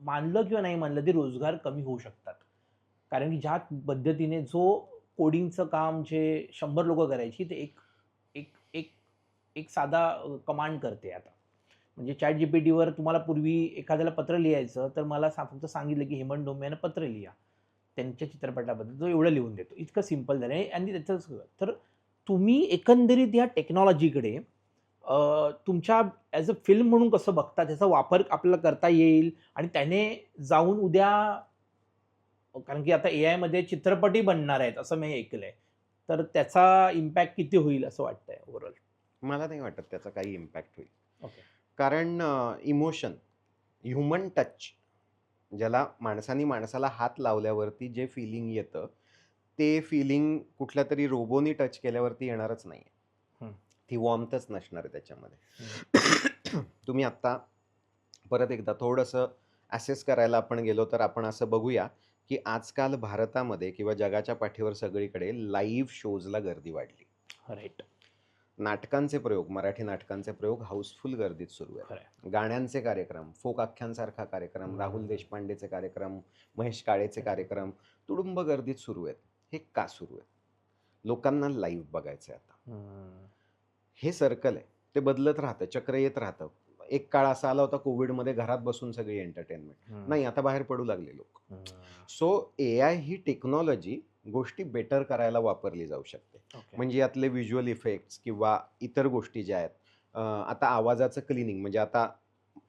मानलं किंवा नाही मानलं तरी रोजगार कमी होऊ शकतात. कारण की ज्या पद्धतीने जो कोडिंगचं काम जे 100 लोकं करायची ते एक एक एक एक साधा कमांड करते आता. म्हणजे ChatGPTवर तुम्हाला पूर्वी एखाद्याला पत्र लिहायचं, तर मला फक्त सांगितलं, की हेमंत डोंबे यांना पत्र लिहा. त्यांच्या चित्रपटाबद्दल. तो एवढं लिहून देतो. इतकं सिंपल झालं आहे आणि त्याचं सगळं. तर तुम्ही एकंदरीत या टेक्नॉलॉजीकडे तुमच्या ॲज अ फिल्म म्हणून कसं बघता? त्याचा वापर आपल्याला करता येईल आणि त्याने जाऊन उद्या कारण की आता एआयमध्ये चित्रपटही बनणार आहेत, असं मी ऐकलंय. तर त्याचा इम्पॅक्ट किती होईल असं वाटतंय ओव्हरऑल? मला नाही वाटत त्याचा काही इम्पॅक्ट होईल. ओके. कारण इमोशन, ह्युमन टच ज्याला माणसाने माणसाला हात लावल्यावरती जे फीलिंग येतं, ते फीलिंग कुठल्यातरी रोबोनी टच केल्यावरती येणारच नाहीये. हं. ती वॉर्मथच नसणार आहे त्याच्यामध्ये. हं. तुम्ही आत्ता परत एकदा थोडंसं असेस करायला आपण गेलो तर आपण असं बघूया, की आजकाल भारतामध्ये किंवा जगाच्या पाठीवर सगळीकडे लाईव्ह शोजला गर्दी वाढली. राइट. नाटकांचे प्रयोग, मराठी नाटकांचे प्रयोग हाऊसफुल गर्दीत सुरू खरं आहेत. गाण्यांचे कार्यक्रम, फोक आख्यांसारखा कार्यक्रम, राहुल देशपांडेचे कार्यक्रम, महेश काळेचे कार्यक्रम तुडुंब गर्दीत सुरू आहेत. हे का सुरू आहेत? लोकांना लाईव्ह बघायचं आहे आता. हे सर्कल आहे. ते बदलत राहतं, चक्र येत राहतं. एक काळ असा आला होता कोव्हिडमध्ये घरात बसून सगळी एंटरटेनमेंट. नाही, आता बाहेर पडू लागले लोक. सो एआय ही टेक्नॉलॉजी गोष्टी बेटर करायला वापरली जाऊ शकते. ओके. म्हणजे यातले व्हिज्युअल इफेक्ट्स किंवा इतर गोष्टी ज्या आहेत. आता आवाजाचं क्लिनिंग म्हणजे आता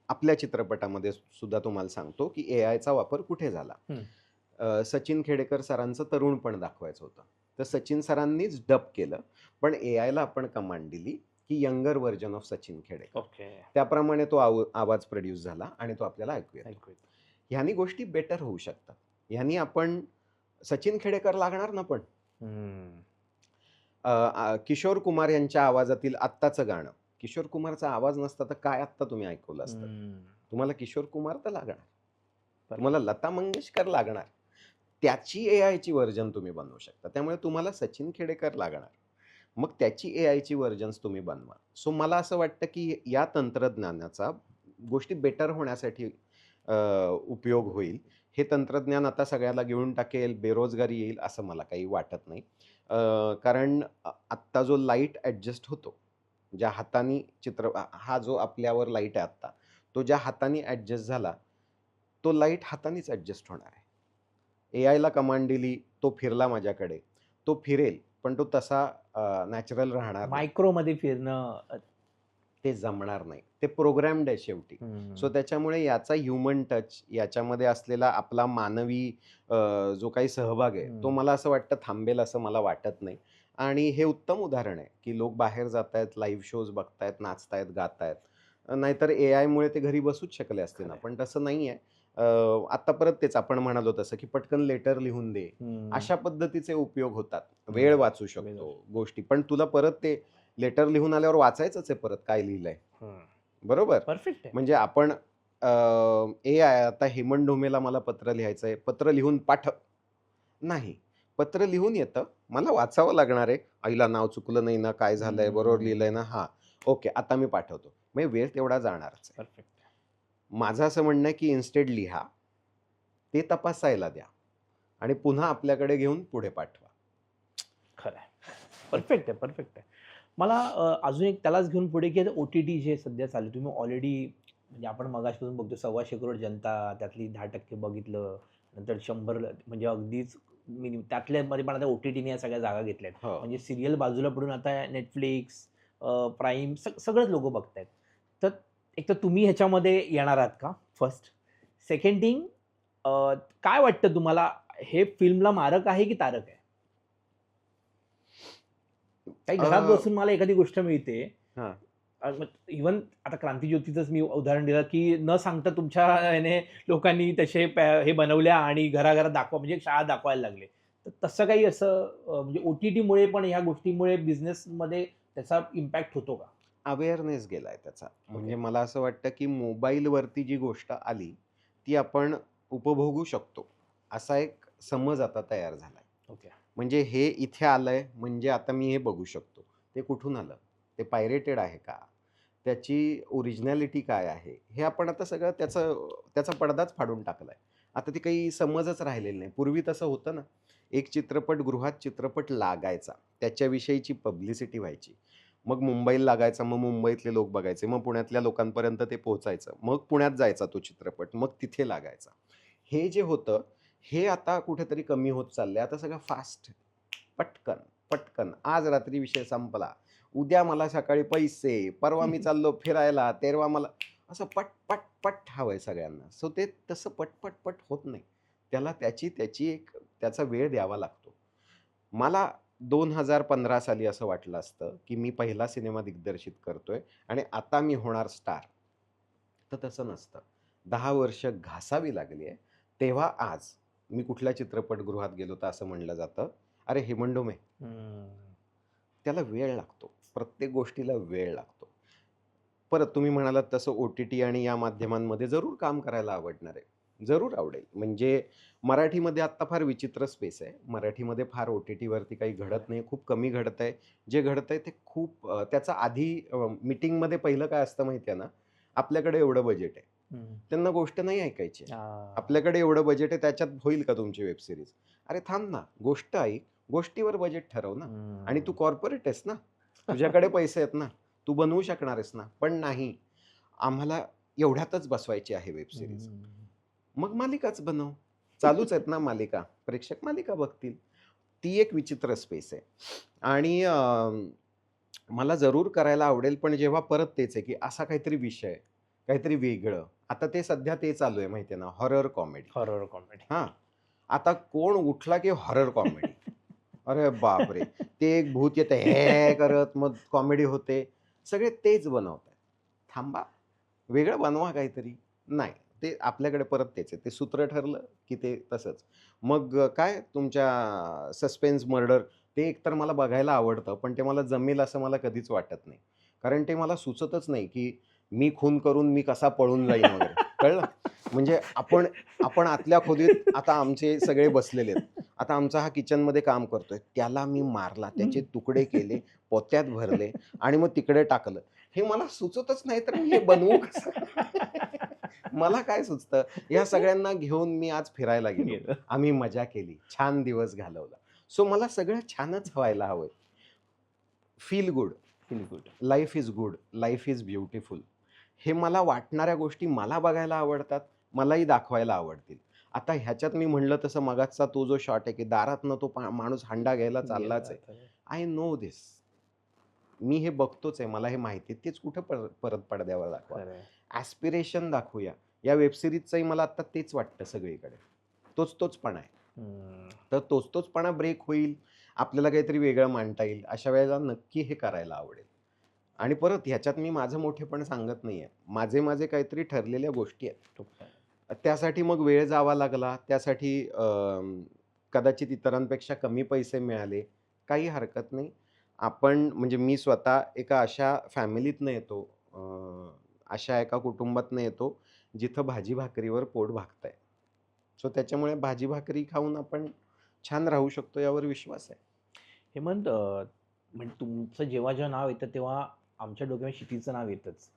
आपल्या चित्रपटामध्ये सुद्धा तुम्हाला सांगतो, की एआयचा वापर कुठे झाला. सचिन खेडेकर सरांचं तरुणपण दाखवायचं होतं. तर सचिन सरांनीच डब केलं. पण एआयला आपण कमांड दिली, की younger version of Sachin Khedekar. Okay. त्याप्रमाणे तो आवाज प्रोड्यूस झाला आणि तो आपल्याला ऐकू येतो. ऐकू येतं. ह्यानी गोष्टी बेटर होऊ शकतात. ह्यानी आपण सचिन खेडेकर लागणार ना पण. किशोर कुमार यांच्या आवाजातील आत्ताचं गाणं. किशोर कुमारचा आवाज नसता तर काय आत्ता तुम्ही ऐकवलं असतं? तुम्हाला किशोर कुमार तर लागणार. तुम्हाला लता मंगेशकर लागणार. त्याची एआयची व्हर्जन तुम्ही बनवू शकता. त्यामुळे तुम्हाला सचिन खेडेकर लागणार. मग त्याची एआयची व्हर्जन्स तुम्ही बनवा. सो मला असं वाटतं, की या तंत्रज्ञानाचा गोष्टी बेटर होण्यासाठी उपयोग होईल. हे तंत्रज्ञान आता सगळ्याला घेऊन टाकेल, बेरोजगारी येईल असं मला काही वाटत नाही. कारण आत्ता जो लाईट ॲडजस्ट होतो, ज्या हाताने हा जो आपल्यावर लाईट आहे आत्ता, तो ज्या हाताने ॲडजस्ट झाला, तो लाईट हातानेच ॲडजस्ट होणार आहे. एआयला कमांड दिली, तो फिरला माझ्याकडे. तो फिरेल, पण तो तसा नॅचरल राहणार नाही. मायक्रोमध्ये फिरणं ते जमणार नाही. ते प्रोग्राम्ड आहे शेवटी. सो त्याच्यामुळे याचा ह्युमन टच, याच्यामध्ये असलेला आपला मानवी जो काही सहभाग आहे, तो मला असं वाटतं थांबेल असं मला वाटत नाही. आणि हे उत्तम उदाहरण आहे, की लोक बाहेर जातायत, लाईव्ह शोज बघतायत, नाचतायत, गातायत. नाहीतर AI मुळे ते घरी बसूच शकले असते ना, खरंय. पण तसं नाही आहे. आता परत तेच आपण म्हणालो तसं, की पटकन लेटर लिहून दे. अशा पद्धतीचे उपयोग होतात. वेळ वाचू शकतो गोष्टी. पण तुला परत ते लेटर लिहून आल्यावर वाचायचंच आहे परत काय लिहिलंय. बरोबर? परफेक्ट आहे. म्हणजे आपण AI आता हेमंत ढोमेला मला पत्र लिहायचंय, पत्र लिहून पाठव. नाही. पत्र लिहून येतं. मला वाचावं लागणार आहे. आईला नाव चुकलं नाही ना, काय झालंय, बरोबर लिहिलंय ना? हां. ओके, आता मी पाठवतो. म्हणजे वेळ तेवढा जाणारच आहे. परफेक्ट. माझं असं म्हणणं आहे, की इन्स्टेड लिहा. ते तपासायला द्या आणि पुन्हा आपल्याकडे घेऊन पुढे पाठवा. खरं आहे. परफेक्ट आहे, परफेक्ट आहे. मला अजून एक त्यालाच घेऊन पुढे, की आता ओ-टी-टी जे सध्या चालू आहे, तुम्ही ऑलरेडी म्हणजे आपण मगाचपासून बघतो 125 करोड जनता, त्यातली 10% बघितलं, नंतर 100 म्हणजे अगदीच त्यातल्यामध्ये पण आता ओ-टी-टीने या सगळ्या जागा घेतल्यात. हो. म्हणजे सीरियल बाजूला पडून आता Netflix, प्राईम सगळेच लोकं बघतायत. तर एक तर तुम्ही ह्याच्यामध्ये येणार आहात का? फर्स्ट. सेकंड थिंग काय वाटतं तुम्हाला हे फिल्मला मारक आहे की तारक आहे? काही अ, घरात बसून मला एखादी गोष्ट मिळते. हां. इव्हन आता क्रांतीज्योतीचंच मी उदाहरण दिलं, की न सांगता तुमच्या ह्याने लोकांनी तसे हे बनवल्या आणि घराघरात दाखवा म्हणजे शाळा दाखवायला लागले. तर तसं काही असं म्हणजे ओ-टी-टीमुळे पण ह्या गोष्टीमुळे बिझनेसमध्ये त्याचा इम्पॅक्ट होतो का? अवेअरनेस गेलाय त्याचा. म्हणजे ओके, मला असं वाटतं, की मोबाईलवरती जी गोष्ट आली, ती आपण उपभोगू शकतो. असा एक समज आता तयार झालाय. ओके. म्हणजे हे इथे आलंय, म्हणजे आता मी हे बघू शकतो. ते कुठून आलं? ते पायरेटेड आहे का? त्याची ओरिजिनॅलिटी काय आहे? हे आपण आता सगळं त्याचा पडदाच फाडून टाकलाय. आता ती काही समजच राहिलेली नाही. पूर्वी तसं होतं ना, एक चित्रपटगृहात चित्रपट लागायचा. त्याच्याविषयीची पब्लिसिटी व्हायची. मग मुंबईला लागायचा, मग मुंबईतले लोक बघायचे. मग पुण्यातल्या लोकांपर्यंत ते पोहोचायचं. मग पुण्यात जायचा तो चित्रपट. मग तिथे लागायचा. हे जे होतं, हे आता कुठेतरी कमी होत चाललंय. आता सगळं फास्ट. पटकन, पटकन. आज रात्री विषय संपला. उद्या मला सकाळी पैसे, परवा मी चाललो फिरायला, तेरवा मला असं पट, पट, पट हवंय सगळ्यांना. सो ते तसं पट, पट, पट होत नाही. त्याला त्याची एक त्याचा वेळ द्यावा लागतो. मला 2015 साली असं वाटलं असतं, की मी पहिला सिनेमा दिग्दर्शित करतोय आणि आता मी होणार स्टार. तर तसं नसतं. 10 वर्ष घासावी लागली आहे. तेव्हा आज मी कुठल्या चित्रपटगृहात गेलो तर असं म्हणलं जातं, "अरे हेमंत डोमे." त्याला वेळ लागतो. प्रत्येक गोष्टीला वेळ लागतो. परत तुम्ही म्हणालात तसं ओ-टी-टी आणि या माध्यमांमध्ये जरूर काम करायला आवडणार आहे. जरूर आवडेल. म्हणजे मराठीमध्ये आत्ता फार विचित्र स्पेस आहे. मराठीमध्ये फार ओ-टी-टीवरती काही घडत नाही. खूप कमी घडतंय. जे घडतंय ते खूप त्याचा आधी मीटिंगमध्ये पहिलं काय असतं माहिती आहे ना, आपल्याकडे एवढं बजेट आहे. त्यांना गोष्ट नाही ऐकायची आहे. आपल्याकडे एवढं बजेट आहे त्याच्यात होईल का तुमची वेब सीरीज? अरे थांब ना, गोष्ट ऐक. गोष्टीवर बजेट ठरव ना. आणि तू कॉर्पोरेट आहेस ना. तुझ्याकडे पैसे आहेत ना. तू बनवू शकणार आहेस ना. पण नाही. आम्हाला एवढ्यातच बसवायची आहे वेब सीरीज. मग मालिकाच बनव. चालूच आहेत ना मालिका. प्रेक्षक मालिका बघतील. ती एक विचित्र स्पेस आहे. आणि मला जरूर करायला आवडेल, पण जेव्हा परत तेच आहे, की असा काहीतरी विषय, काहीतरी वेगळं. आता ते सध्या ते चालू आहे माहिती आहे ना, हॉरर कॉमेडी. Horror comedy. हां. आता कोण उठला की हॉरर कॉमेडी. अरे बापरे! ते एक भूत येतं हे करत मग कॉमेडी होते. सगळे तेच बनवतायत. थांबा, वेगळं बनवा काहीतरी. नाही, ते आपल्याकडे परत तेच आहे. ते सूत्र ठरलं की ते तसंच. मग काय तुमच्या सस्पेन्स मर्डर ते एकतर मला बघायला आवडतं, पण ते मला जमेल असं मला कधीच वाटत नाही. कारण ते मला सुचतच नाही, की मी खून करून मी कसा पळून जाईन वगैरे. कळलं? म्हणजे आपण आपण आतल्या खोलीत आता आमचे सगळे बसलेले आहेत. आता आमचा हा किचनमध्ये काम करतोय. त्याला मी मारला, त्याचे तुकडे केले, पोत्यात भरले आणि मग तिकडे टाकलं. हे मला सुचतच नाही तर मी हे बनवू कसं? मला काय सुचतं? ह्या सगळ्यांना घेऊन मी आज फिरायला गेलो. गेलं. आम्ही मजा केली. छान दिवस घालवला. सो मला सगळं छानच व्हायला हवंय. Feel good. Feel good. Life is good. Life is beautiful. हे मला वाटणाऱ्या गोष्टी मला बघायला आवडतात. मलाही दाखवायला आवडतील. आता ह्याच्यात मी म्हणलं तसं मगाचचा तो जो शॉट आहे, की दारातनं तो माणूस हंडा घ्यायला चाललाच गेला आहे. तर. I know this. मी हे बघतोच आहे. मला हे माहिती आहे. तेच कुठं परत पडद्यावर दाखवा. खरंय. ॲस्पिरेशन दाखवूया. या वेब सीरीजचंही मला आत्ता तेच वाटतं सगळीकडे. तोच-तोचपणा आहे. तर तोच-तोचपणा ब्रेक होईल. आपल्याला काहीतरी वेगळं मांडता येईल. अशा वेळेला नक्की हे करायला आवडेल. आणि परत ह्याच्यात मी माझं मोठेपण सांगत नाहीये. माझे काहीतरी ठरलेल्या गोष्टी आहेत. त्यासाठी मग वेळ जावा लागला. त्यासाठी कदाचित इतरांपेक्षा कमी पैसे मिळाले. काही हरकत नाही. आपण म्हणजे मी स्वतः एका अशा फॅमिलीतनं येतो, अशा एका कुटुंबातनं येतो, जिथं भाजी-भाकरीवर पोट भागतंय. सो त्याच्यामुळे भाजी-भाकरी खाऊन आपण छान राहू शकतो यावर विश्वास आहे. हेमंत, म्हणजे तुमचं जेव्हा जेव्हा नाव येतं तेव्हा आमच्या डोक्यात क्षितीचं नाव येतच.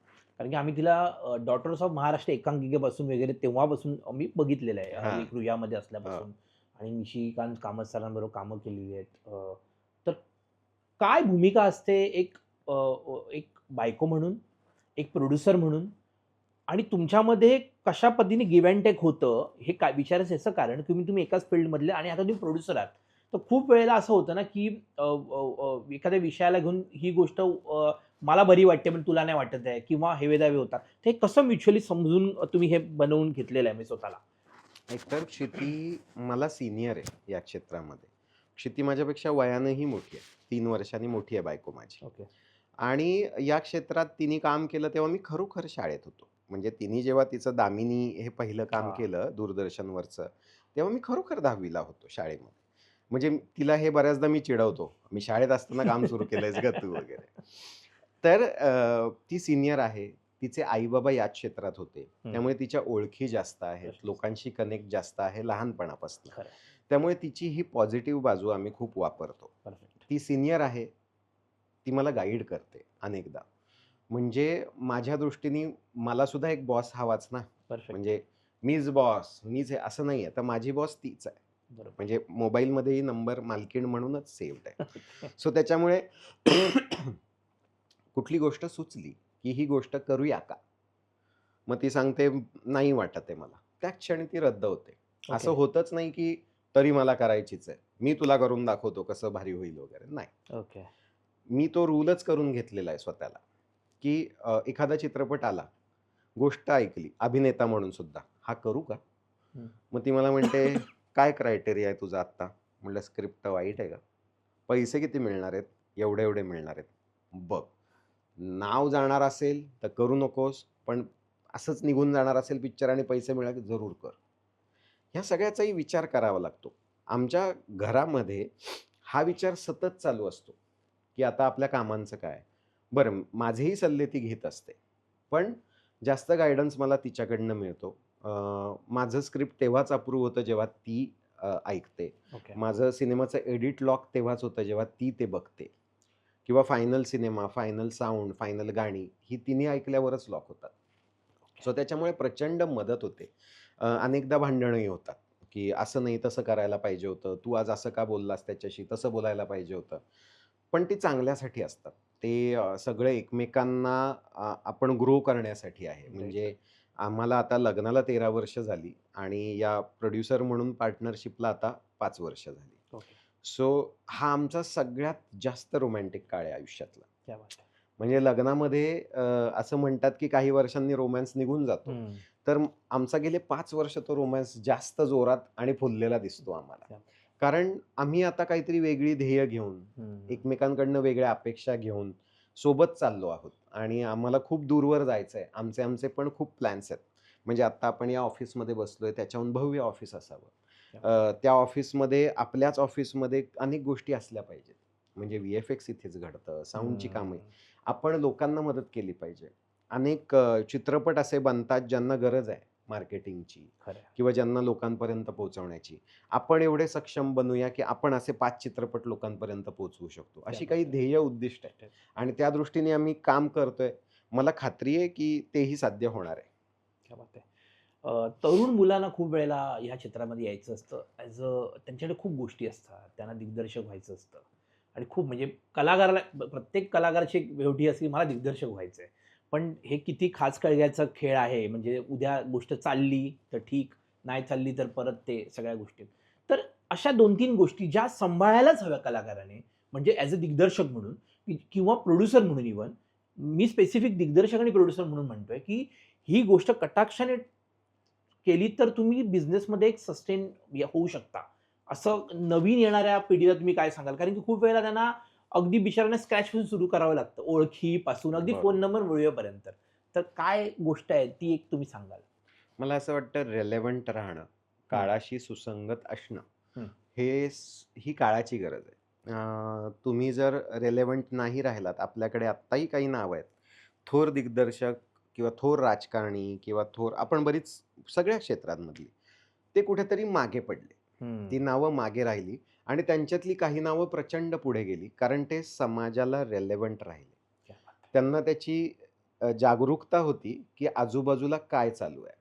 कारण की आम्ही तिला डॉटर्स ऑफ महाराष्ट्र एकांकिकेपासून वगैरे तेव्हापासून आम्ही बघितलेलं आहे. हां. लेकरू यामध्ये हां. असल्यापासून आणि निशिकांत कामत सरांबरोबर कामं केलेली आहेत. तर काय भूमिका असते एक बायको म्हणून, एक प्रोड्युसर म्हणून आणि तुमच्यामध्ये कशा पद्धतीने गिव्ह अँड टेक होतं, हे काय विचारायचं याचं कारण तुम्ही एकाच फील्डमधले आणि आता तुम्ही प्रोड्युसर आहात. तर खूप वेळेला असं होतं ना, की एखाद्या विषयाला घेऊन ही गोष्ट मला बरी वाटते, पण तुला नाही वाटत आहे किंवा हेवेदावे होतात. ते कसं म्युच्युअली समजून तुम्ही हे बनवून घेतलेलं आहे मी स्वतःला? एकतर क्षिती मला सीनियर आहे या क्षेत्रामध्ये. क्षिती माझ्यापेक्षा वयानंही मोठी आहे. 3 वर्षांनी मोठी आहे बायको माझी. ओके. आणि या क्षेत्रात तिने काम केलं तेव्हा मी खरोखर शाळेत होतो. म्हणजे तिने जेव्हा तिचं दामिनी हे पहिलं काम हां. केलं दूरदर्शनवरचं, तेव्हा मी खरोखर 10वी ला होतो शाळेमध्ये. म्हणजे तिला हे बऱ्याचदा मी चिडवतो. "मी शाळेत असताना काम सुरू केलंयस गं तू" वगैरे. तर ती सीनियर आहे. तिचे आई-बाबा याच क्षेत्रात होते. हं. त्यामुळे तिच्या ओळखी जास्त आहेत. प्रश्नच. लोकांशी कनेक्ट जास्त आहे लहानपणापासून. खरं आहे. त्यामुळे तिची ही पॉझिटिव्ह बाजू आम्ही खूप वापरतो. परफेक्ट. ती सीनियर आहे. ती मला गाईड करते अनेकदा. म्हणजे माझ्या दृष्टीने मला सुद्धा एक बॉस हवाच ना. परफेक्ट. म्हणजे मीच बॉस, मीच आहे असं नाहीये. तर माझी बॉस तीच आहे. बरोबर. म्हणजे मोबाईलमध्येही नंबर मालकीण म्हणूनच सेव्हड आहे. सो त्याच्यामुळे कुठली गोष्ट सुचली, की ही गोष्ट करूया का? मग ती सांगते, "नाही वाटत आहे मला." त्याच क्षणी ती रद्द होते. असं ओके. होतच नाही, की तरी मला करायचीच आहे. मी तुला करून दाखवतो कसं भारी होईल वगैरे. नाही. ओके. मी तो रूलच करून घेतलेला आहे स्वतःला, की एखादा चित्रपट आला, गोष्ट ऐकली, अभिनेता म्हणून सुद्धा, "हा करू का?" हं. मग ती मला म्हणते, "काय क्रायटेरिया आहे तुझा आत्ता?" म्हटलं, "स्क्रिप्ट वाईट आहे का? पैसे किती मिळणार आहेत?" "एवढे-एवढे मिळणार आहेत." "बघ, नाव जाणार असेल तर करू नकोस, पण असंच निघून जाणार असेल पिक्चर आणि पैसे मिळाले जरूर कर." ह्या सगळ्याचाही विचार करावा लागतो. आमच्या घरामध्ये हा विचार सतत चालू असतो, की आता आपल्या कामांचं काय? बरं, माझेही सल्ले ती घेत असते. पण जास्त गाईडन्स मला तिच्याकडनं मिळतो. माझं स्क्रिप्ट तेव्हाच अप्रूव्ह होतं जेव्हा ती ऐकते. ओके. माझं सिनेमाचं एडिट लॉक तेव्हाच होतं जेव्हा ती ते बघते किंवा final cinema, final sound, final गाणी ही तिने ऐकल्यावरच लॉक होतात. सो त्याच्यामुळे प्रचंड मदत होते. अनेकदा भांडणंही होतात, की असं नाही तसं करायला पाहिजे होतं. तू आज असं का बोललास त्याच्याशी? तसं बोलायला पाहिजे होतं. पण ती चांगल्यासाठी असतात. ते सगळे एकमेकांना आपण ग्रो करण्यासाठी आहे. राइट. म्हणजे आम्हाला आता लग्नाला 13 वर्ष झाली आणि या प्रोड्युसर म्हणून पार्टनरशिपला आता 5 वर्ष झाली. ओके. सो हा आमचा सगळ्यात जास्त रोमॅन्टिक काळ आहे आयुष्यातला. क्या बात है! म्हणजे लग्नामध्ये असं म्हणतात, की काही वर्षांनी रोमॅन्स निघून जातो. हं. तर आमचा गेले 5 वर्ष तो रोमॅन्स जास्त जोरात आणि फुललेला दिसतो आम्हाला. क्या कारण आम्ही आता काहीतरी वेगळी ध्येय घेऊन, हं. एकमेकांकडनं वेगळ्या अपेक्षा घेऊन सोबत चाललो आहोत आणि आम्हाला खूप दूरवर जायचं आहे. आमचे पण खूप प्लॅन्स आहेत. म्हणजे आत्ता आपण या ऑफिसमध्ये बसलोय त्याच्याहून भव्य ऑफिस असावं. त्या ऑफिसमध्ये आपल्याच ऑफिसमध्ये अनेक गोष्टी असल्या पाहिजेत. म्हणजे व्ही-एफ-एक्स इथेच घडतं, साउंडची कामं. हं. आपण लोकांना मदत केली पाहिजे. अनेक चित्रपट असे बनतात ज्यांना गरज आहे मार्केटिंगची खरं आहे. किंवा ज्यांना लोकांपर्यंत पोहोचवण्याची. आपण एवढे सक्षम बनूया, की आपण असे 5 चित्रपट लोकांपर्यंत पोहोचवू शकतो. क्या अशी बात काही है! ध्येय उद्दिष्ट आहे आणि त्या दृष्टीने आम्ही काम करतोय. मला खात्री आहे, की तेही साध्य होणार आहे. क्या बात है! तरुण मुलांना खूप वेळेला ह्या क्षेत्रामध्ये यायचं असतं. त्यांच्याकडे खूप गोष्टी असतात. त्यांना दिग्दर्शक व्हायचं असतं आणि खूप म्हणजे कलाकाराला प्रत्येक कलाकाराची एक वेवठी असते, मला दिग्दर्शक व्हायचं आहे. पण हे किती खाचखळग्याचा खेळ आहे. म्हणजे उद्या गोष्ट चालली तर ठीक, नाही चालली तर परत ते सगळ्या गोष्टी. तर अशा 2-3 गोष्टी ज्या सांभाळायलाच हव्या कलाकाराने, म्हणजे ॲज अ दिग्दर्शक म्हणून किंवा प्रोड्युसर म्हणून इव्हन. मी स्पेसिफिक दिग्दर्शक आणि प्रोड्युसर म्हणून म्हणतोय, की ही गोष्ट कटाक्षाने केली तर तुम्ही बिझनेसमध्ये एक सस्टेन होऊ शकता. असं नवीन येणाऱ्या पिढीला तुम्ही काय सांगाल? कारण की खूप वेळेला त्यांना अगदी बिचाऱ्यांना स्क्रॅचपासून सुरू करावं लागतं. ओळखीपासून अगदी फोन बरोबर. नंबर मिळवेपर्यंत. तर काय गोष्ट आहे ती एक तुम्ही सांगाल? मला असं वाटतं रेलेव्हंट राहणं, हं, काळाशी सुसंगत असणं, हं, ही काळाची गरज आहे. तुम्ही जर रेलेव्हंट नाही राहिलात, आपल्याकडे आत्ताही काही नावं आहेत. थोर दिग्दर्शक किंवा थोर राजकारणी किंवा थोर आपण बरीच सगळ्या क्षेत्रांमधली, ते कुठेतरी मागे पडले. ती हं. नावं मागे राहिली आणि त्यांच्यातली काही नावं प्रचंड पुढे गेली, कारण ते समाजाला रेलेव्हंट राहिले. क्या बात है! त्यांना त्याची जागरूकता होती, की आजूबाजूला काय चालू आहे.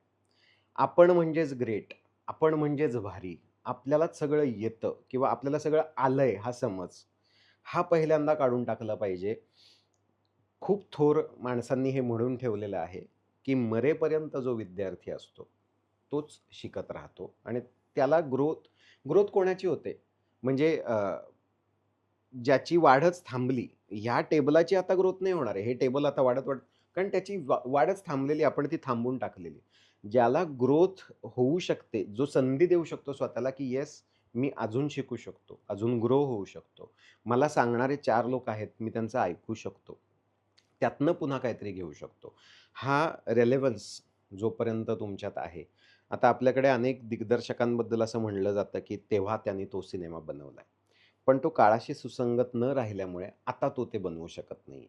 आपण म्हणजेच ग्रेट, आपण म्हणजेच भारी, आपल्यालाच सगळं येतं किंवा आपल्याला सगळं आलंय हा समज, हा पहिल्यांदा काढून टाकला पाहिजे. खूप थोर माणसांनी हे म्हणून ठेवलेलं आहे, की मरेपर्यंत जो विद्यार्थी असतो, तोच शिकत राहतो आणि त्याला ग्रोथ ग्रोथ कोणाची होते? म्हणजे ज्याची वाढच थांबली, ह्या टेबलाची आता ग्रोथ नाही होणार आहे. हे टेबल आता वाढत कारण त्याची वाढच थांबलेली, आपण ती थांबवून टाकलेली. ज्याला ग्रोथ होऊ शकते, जो संधी देऊ शकतो स्वतःला, की येस मी अजून शिकू शकतो, अजून ग्रो होऊ शकतो. मला सांगणारे 4 लोक आहेत, मी त्यांचं ऐकू शकतो. त्यातनं पुन्हा काहीतरी घेऊ शकतो. हा रेलेव्हन्स जोपर्यंत तुमच्यात आहे. आता आपल्याकडे अनेक दिग्दर्शकांबद्दल असं म्हणलं जातं, की तेव्हा त्यांनी तो सिनेमा बनवलाय. पण तो काळाशी सुसंगत न राहिल्यामुळे आता तो ते बनवू शकत नाहीये.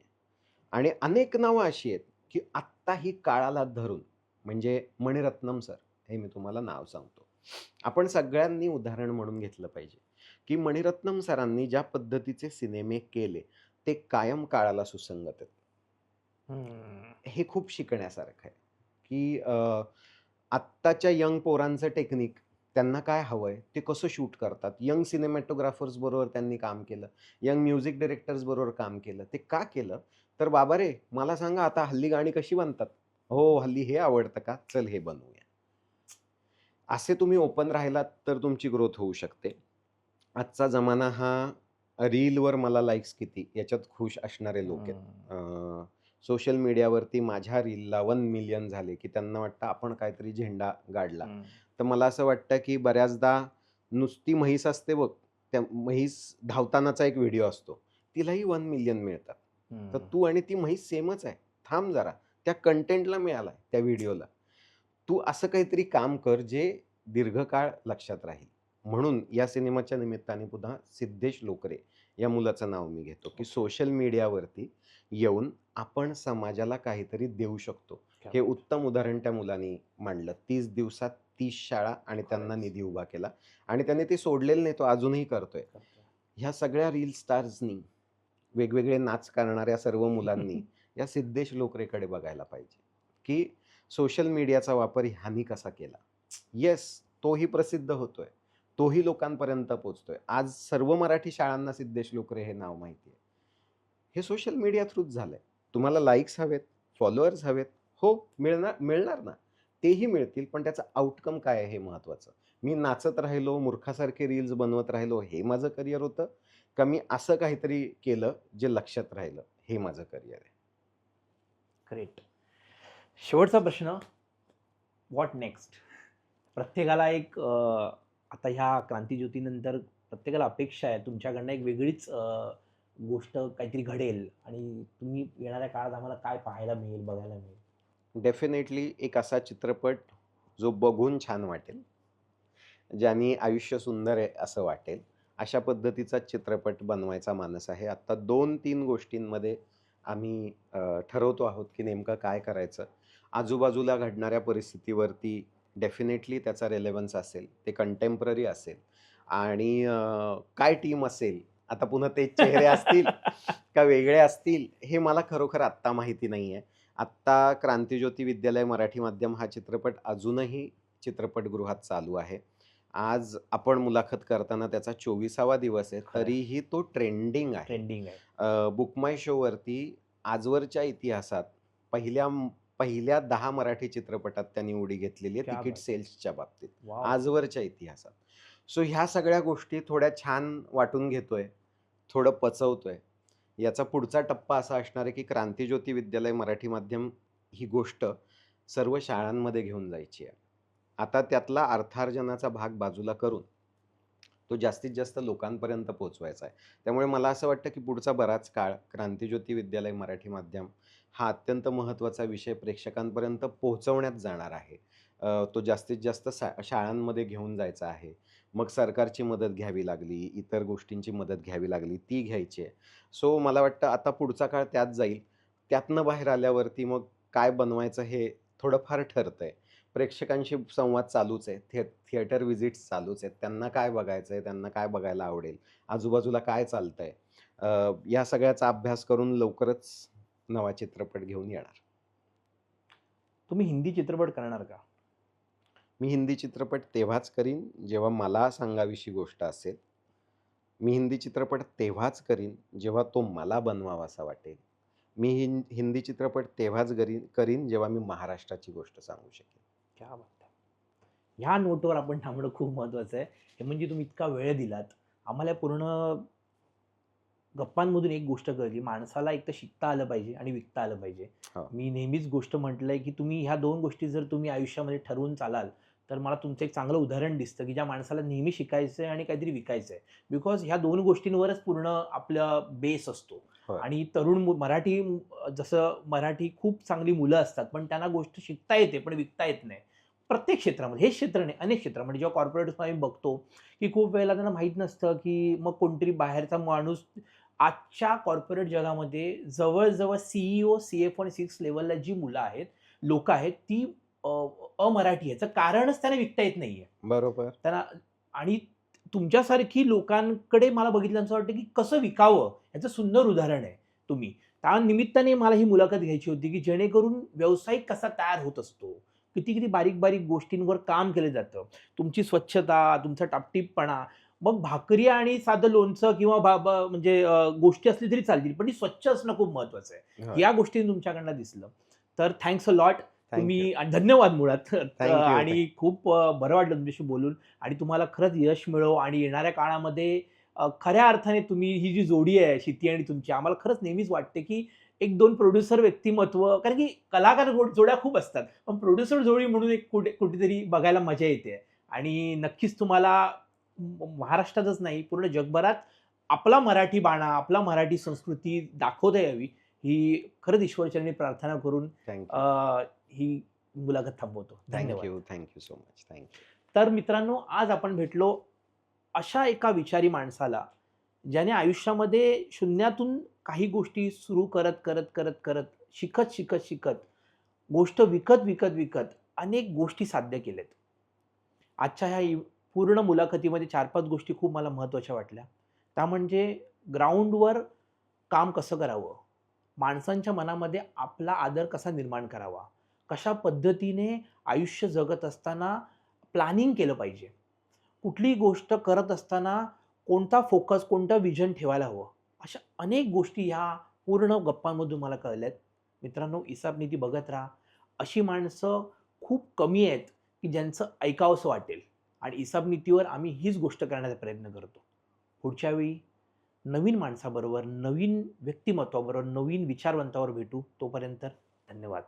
आणि अनेक नावं अशी आहेत, की आत्ताही काळाला धरून म्हणजे मणिरत्नम सर, हे मी तुम्हाला नाव सांगतो. आपण सगळ्यांनी उदाहरण म्हणून घेतलं पाहिजे, की मणिरत्नम सरांनी ज्या पद्धतीचे सिनेमे केले, ते कायम काळाला सुसंगत आहेत. हं. हे खूप शिकण्यासारखं आहे, की आत्ताच्या यंग पोरांचं टेक्निक, त्यांना काय हवंय, ते कसं शूट करतात. यंग सिनेमॅटोग्राफर्स बरोबर त्यांनी काम केलं. यंग म्युझिक डायरेक्टर्स बरोबर काम केलं. ते का केलं? तर बाबा रे, मला सांगा आता हल्ली गाणी कशी बनतात? हो, हल्ली हे आवडतं का? चल हे बनवूया. असे तुम्ही ओपन राहिलात तर तुमची ग्रोथ होऊ शकते. आजचा जमाना हा रीलवर मला लाइक्स किती याच्यात खुश असणारे लोक आहेत. हं. सोशल मीडियावरती माझ्या रीलला 1 मिलियन झाले, की त्यांना वाटतं आपण काहीतरी झेंडा गाडला. हं. तर मला असं वाटतं, की बऱ्याचदा नुसती म्हैस असते बघ, त्या म्हैस धावतानाचा एक व्हिडिओ असतो. तिलाही 1 मिलियन मिळतात. तर हं. तू आणि ती म्हैस सेमच आहे. थांब जरा. त्या कंटेंटला मिळालाय, त्या व्हिडिओला. तू असं काहीतरी काम कर, जे दीर्घकाळ लक्षात राहील. म्हणून या सिनेमाच्या निमित्ताने पुन्हा सिद्धेश लोकरे या मुलाचं नाव मी घेतो, की ओके. सोशल मीडियावरती येऊन आपण समाजाला काहीतरी देऊ शकतो. क्या हे बात उत्तम उदाहरण त्या मुलानी मांडलं. 30 दिवसात 30 शाळा आणि है! त्यांना खरंच निधी उभा केला आणि त्याने ते सोडलेलं नाही, तो अजूनही करतोय. करतोय. ह्या सगळ्या रील स्टार्सनी, वेगवेगळे नाच करणाऱ्या सर्व मुलांनी या सिद्धेश लोकरेकडे बघायला पाहिजे, की सोशल मीडियाचा वापर ह्यानी कसा केला. येस, तोही प्रसिद्ध होतोय. तोही लोकांपर्यंत पोहोचतोय. आज सर्व मराठी शाळांना सिद्धेश लोकरे हे नाव माहिती आहे. हे सोशल मीडिया थ्रूच झालंय. तुम्हाला लाइक्स हवेत, फॉलोअर्स हवेत. हो, मिळणार मिळणार ना. तेही मिळतील, पण त्याचं आउटकम काय आहे हे महत्त्वाचं. मी नाचत राहिलो, मूर्खासारखे रील्स बनवत राहिलो, हे माझं करियर होतं? का मी असं काहीतरी केलं जे लक्षात राहिलं, हे माझं करियर आहे. ग्रेट. शेवटचा प्रश्न, व्हॉट नेक्स्ट? प्रत्येकाला एक आता ह्या क्रांतीज्योतीनंतर प्रत्येकाला अपेक्षा आहे तुमच्याकडनं एक वेगळीच गोष्ट काहीतरी घडेल आणि तुम्ही येणाऱ्या काळात आम्हाला काय पाहायला मिळेल, बघायला मिळेल? डेफिनेटली एक असा चित्रपट जो बघून छान वाटेल, ज्यानी आयुष्य सुंदर आहे असं वाटेल, अशा पद्धतीचा चित्रपट बनवायचा मानस आहे. आत्ता 2-3 गोष्टींमध्ये आम्ही ठरवतो आहोत, की नेमकं काय करायचं. आजूबाजूला घडणाऱ्या परिस्थितीवरती डेफिनेटली त्याचा रेलेव्हन्स असेल. ते कंटेम्पररी असेल आणि काय टीम असेल, आता पुन्हा तेच चेहरे असतील का वेगळे असतील, हे मला खरोखर आत्ता माहिती नाहीये. आत्ता क्रांतीज्योती विद्यालय मराठी माध्यम हा चित्रपट अजूनही चित्रपटगृहात चालू आहे. आज आपण मुलाखत करताना त्याचा 24वा दिवस आहे, खरं आहे. तरीही तो ट्रेंडिंग आहे. ट्रेंडिंग आहे. बुक माय शोवरती आजवरच्या इतिहासात पहिल्या पहिल्या 10 मराठी चित्रपटात त्यांनी उडी घेतलेली आहे क्या तिकीट बात है! सेल्सच्या बाबतीत, वॉव! आजवरच्या इतिहासात. सो ह्या सगळ्या गोष्टी थोड्या छान वाटून घेतोय, थोडं पचवतोय. याचा पुढचा टप्पा असा असणार आहे, की क्रांतीज्योती विद्यालय मराठी माध्यम ही गोष्ट सर्व शाळांमध्ये घेऊन जायची आहे. आता त्यातला अर्थार्जनाचा भाग बाजूला करून तो जास्तीत जास्त लोकांपर्यंत पोहोचवायचा आहे. त्यामुळे मला असं वाटतं, की पुढचा बराच काळ क्रांतिज्योती विद्यालय मराठी माध्यम हा अत्यंत महत्त्वाचा विषय प्रेक्षकांपर्यंत पोहोचवण्यात जाणार आहे. तो जास्तीत जास्त शाळांमध्ये घेऊन जायचा आहे. मग सरकारची मदत घ्यावी लागली, इतर गोष्टींची मदत घ्यावी लागली, ती घ्यायची आहे. सो मला वाटतं आता पुढचा काळ त्यात जाईल. त्यातनं बाहेर आल्यावरती मग काय बनवायचं हे थोडंफार ठरतंय. प्रेक्षकांशी संवाद चालूच आहे. थिएटर व्हिजिट्स चालूच आहेत. त्यांना काय बघायचंय, त्यांना काय बघायला आवडेल, आजूबाजूला काय चालतंय, या सगळ्याचा अभ्यास करून लवकरच नवा चित्रपट घेऊन येणार. तुम्ही हिंदी चित्रपट करणार का? मी हिंदी चित्रपट तेव्हाच करीन, जेव्हा मला सांगावीशी गोष्ट असेल. मी हिंदी चित्रपट तेव्हाच करीन, जेव्हा तो मला बनवावासा वाटेल. मी हिंदी चित्रपट तेव्हाच करीन, जेव्हा मी महाराष्ट्राची गोष्ट सांगू शकेन. क्या बात आहे! ह्या नोटवर आपण थांबणं खूप महत्त्वाचं आहे. हे म्हणजे तुम्ही इतका वेळ दिलात. आम्हाला पूर्ण गप्पांमधून एक गोष्ट कळली, माणसाला एक तर शिकता आलं पाहिजे आणि विकता आलं पाहिजे. हो. मी नेहमीच गोष्ट म्हटलंय, की तुम्ही ह्या 2 गोष्टी जर तुम्ही आयुष्यामध्ये ठरवून चालाल, तर मला तुमचं एक चांगलं उदाहरण दिसतं, की ज्या माणसाला नेहमी शिकायचंय आणि काहीतरी विकायचंय. बिकॉज ह्या 2 गोष्टींवरच पूर्ण आपला बेस असतो. होय. आणि तरुण जसं मराठी खूप चांगली मुलं असतात, पण त्यांना गोष्ट शिकता येते, पण विकता येत नाही. प्रत्येक क्षेत्रामध्ये, हेच क्षेत्र नाही, अनेक क्षेत्रामध्ये जेव्हा कॉर्पोरेट्समध्ये आम्ही बघतो, की खूप वेळेला त्यांना माहीत नसतं, की मग कोणतरी बाहेरचा माणूस आजच्या कॉर्पोरेट जगामध्ये जवळ-जवळ CEO, CFO आणि 6 लेव्हलला जी मुलं आहेत, लोकं आहेत, ती अ, अमराठी आहे. याचं कारणच त्यांना विकता येत नाहीये. बरोबर. त्यांना आणि तुमच्यासारखी लोकांकडे मला बघितल्यानं असं वाटतं, की कसं विकावं याचं सुंदर उदाहरण आहे तुम्ही. त्या निमित्ताने मला ही मुलाखत घ्यायची होती, की जेणेकरून व्यावसायिक कसा तयार होत असतो. किती-किती बारीक-बारीक गोष्टींवर काम केलं जातं. तुमची स्वच्छता, तुमचा टापटीपपणा, मग भाकरी आणि साधं लोणचं किंवा म्हणजे गोष्टी असली तरी चालतील, पण ती स्वच्छ असणं खूप महत्त्वाचं आहे. होय. या गोष्टी तुमच्याकडनं दिसलं. तर thanks a lot. Thank you. तुम्ही आणि धन्यवाद मुळात. Thank you. आणि खूप बरं वाटलं तुमच्याशी बोलून आणि तुम्हाला खरंच यश मिळो आणि येणाऱ्या काळामध्ये खऱ्या अर्थाने तुम्ही ही जी जोडी आहे शिती आणि तुमची, आम्हाला खरंच नेहमीच वाटते, की 1-2 प्रोड्युसर व्यक्तिमत्व, कारण की कलाकार जोड्या खूप असतात. पण प्रोड्युसर जोडी म्हणून एक कुठेतरी बघायला मजा येते आणि नक्कीच तुम्हाला महाराष्ट्रातच नाही, पूर्ण जगभरात आपला मराठी बाणा, आपला मराठी संस्कृती दाखवता यावी, ही खरंच ईश्वरचरणी प्रार्थना करून थँक यू. अ, ही मुलाखत थांबवतो. थँक धन्यवाद. You. Thank you so much. Thank you. तर मित्रांनो, आज आपण भेटलो अशा एका विचारी माणसाला, ज्याने आयुष्यामध्ये शून्यातून काही गोष्टी सुरू करत, शिकत, गोष्ट विकत अनेक गोष्टी साध्य केल्यात. आजच्या ह्या पूर्ण मुलाखतीमध्ये 4-5 गोष्टी खूप मला महत्त्वाच्या वाटल्या. त्या म्हणजे ग्राउंडवर काम कसं करावं? माणसांच्या मनामध्ये आपला आदर कसा निर्माण करावा? कशा पद्धतीने आयुष्य जगत असताना प्लॅनिंग केलं पाहिजे? कुठलीही गोष्ट करत असताना कोणता फोकस, कोणतं व्हिजन ठेवायला हवं? अशा अनेक गोष्टी ह्या पूर्ण गप्पांमधून मला कळल्यात. मित्रांनो, इसाप नीती बघत राहा. अशी माणसं खूप कमी आहेत, की ज्यांचं ऐकावंसं वाटेल आणि इसाप नीतीवर आम्ही हीच गोष्ट करण्याचा प्रयत्न करतो. पुढच्या वेळी नवीन माणसाबरोबर, नवीन व्यक्तिमत्त्वाबरोबर, नवीन विचारवंतावर भेटू. तोपर्यंत धन्यवाद.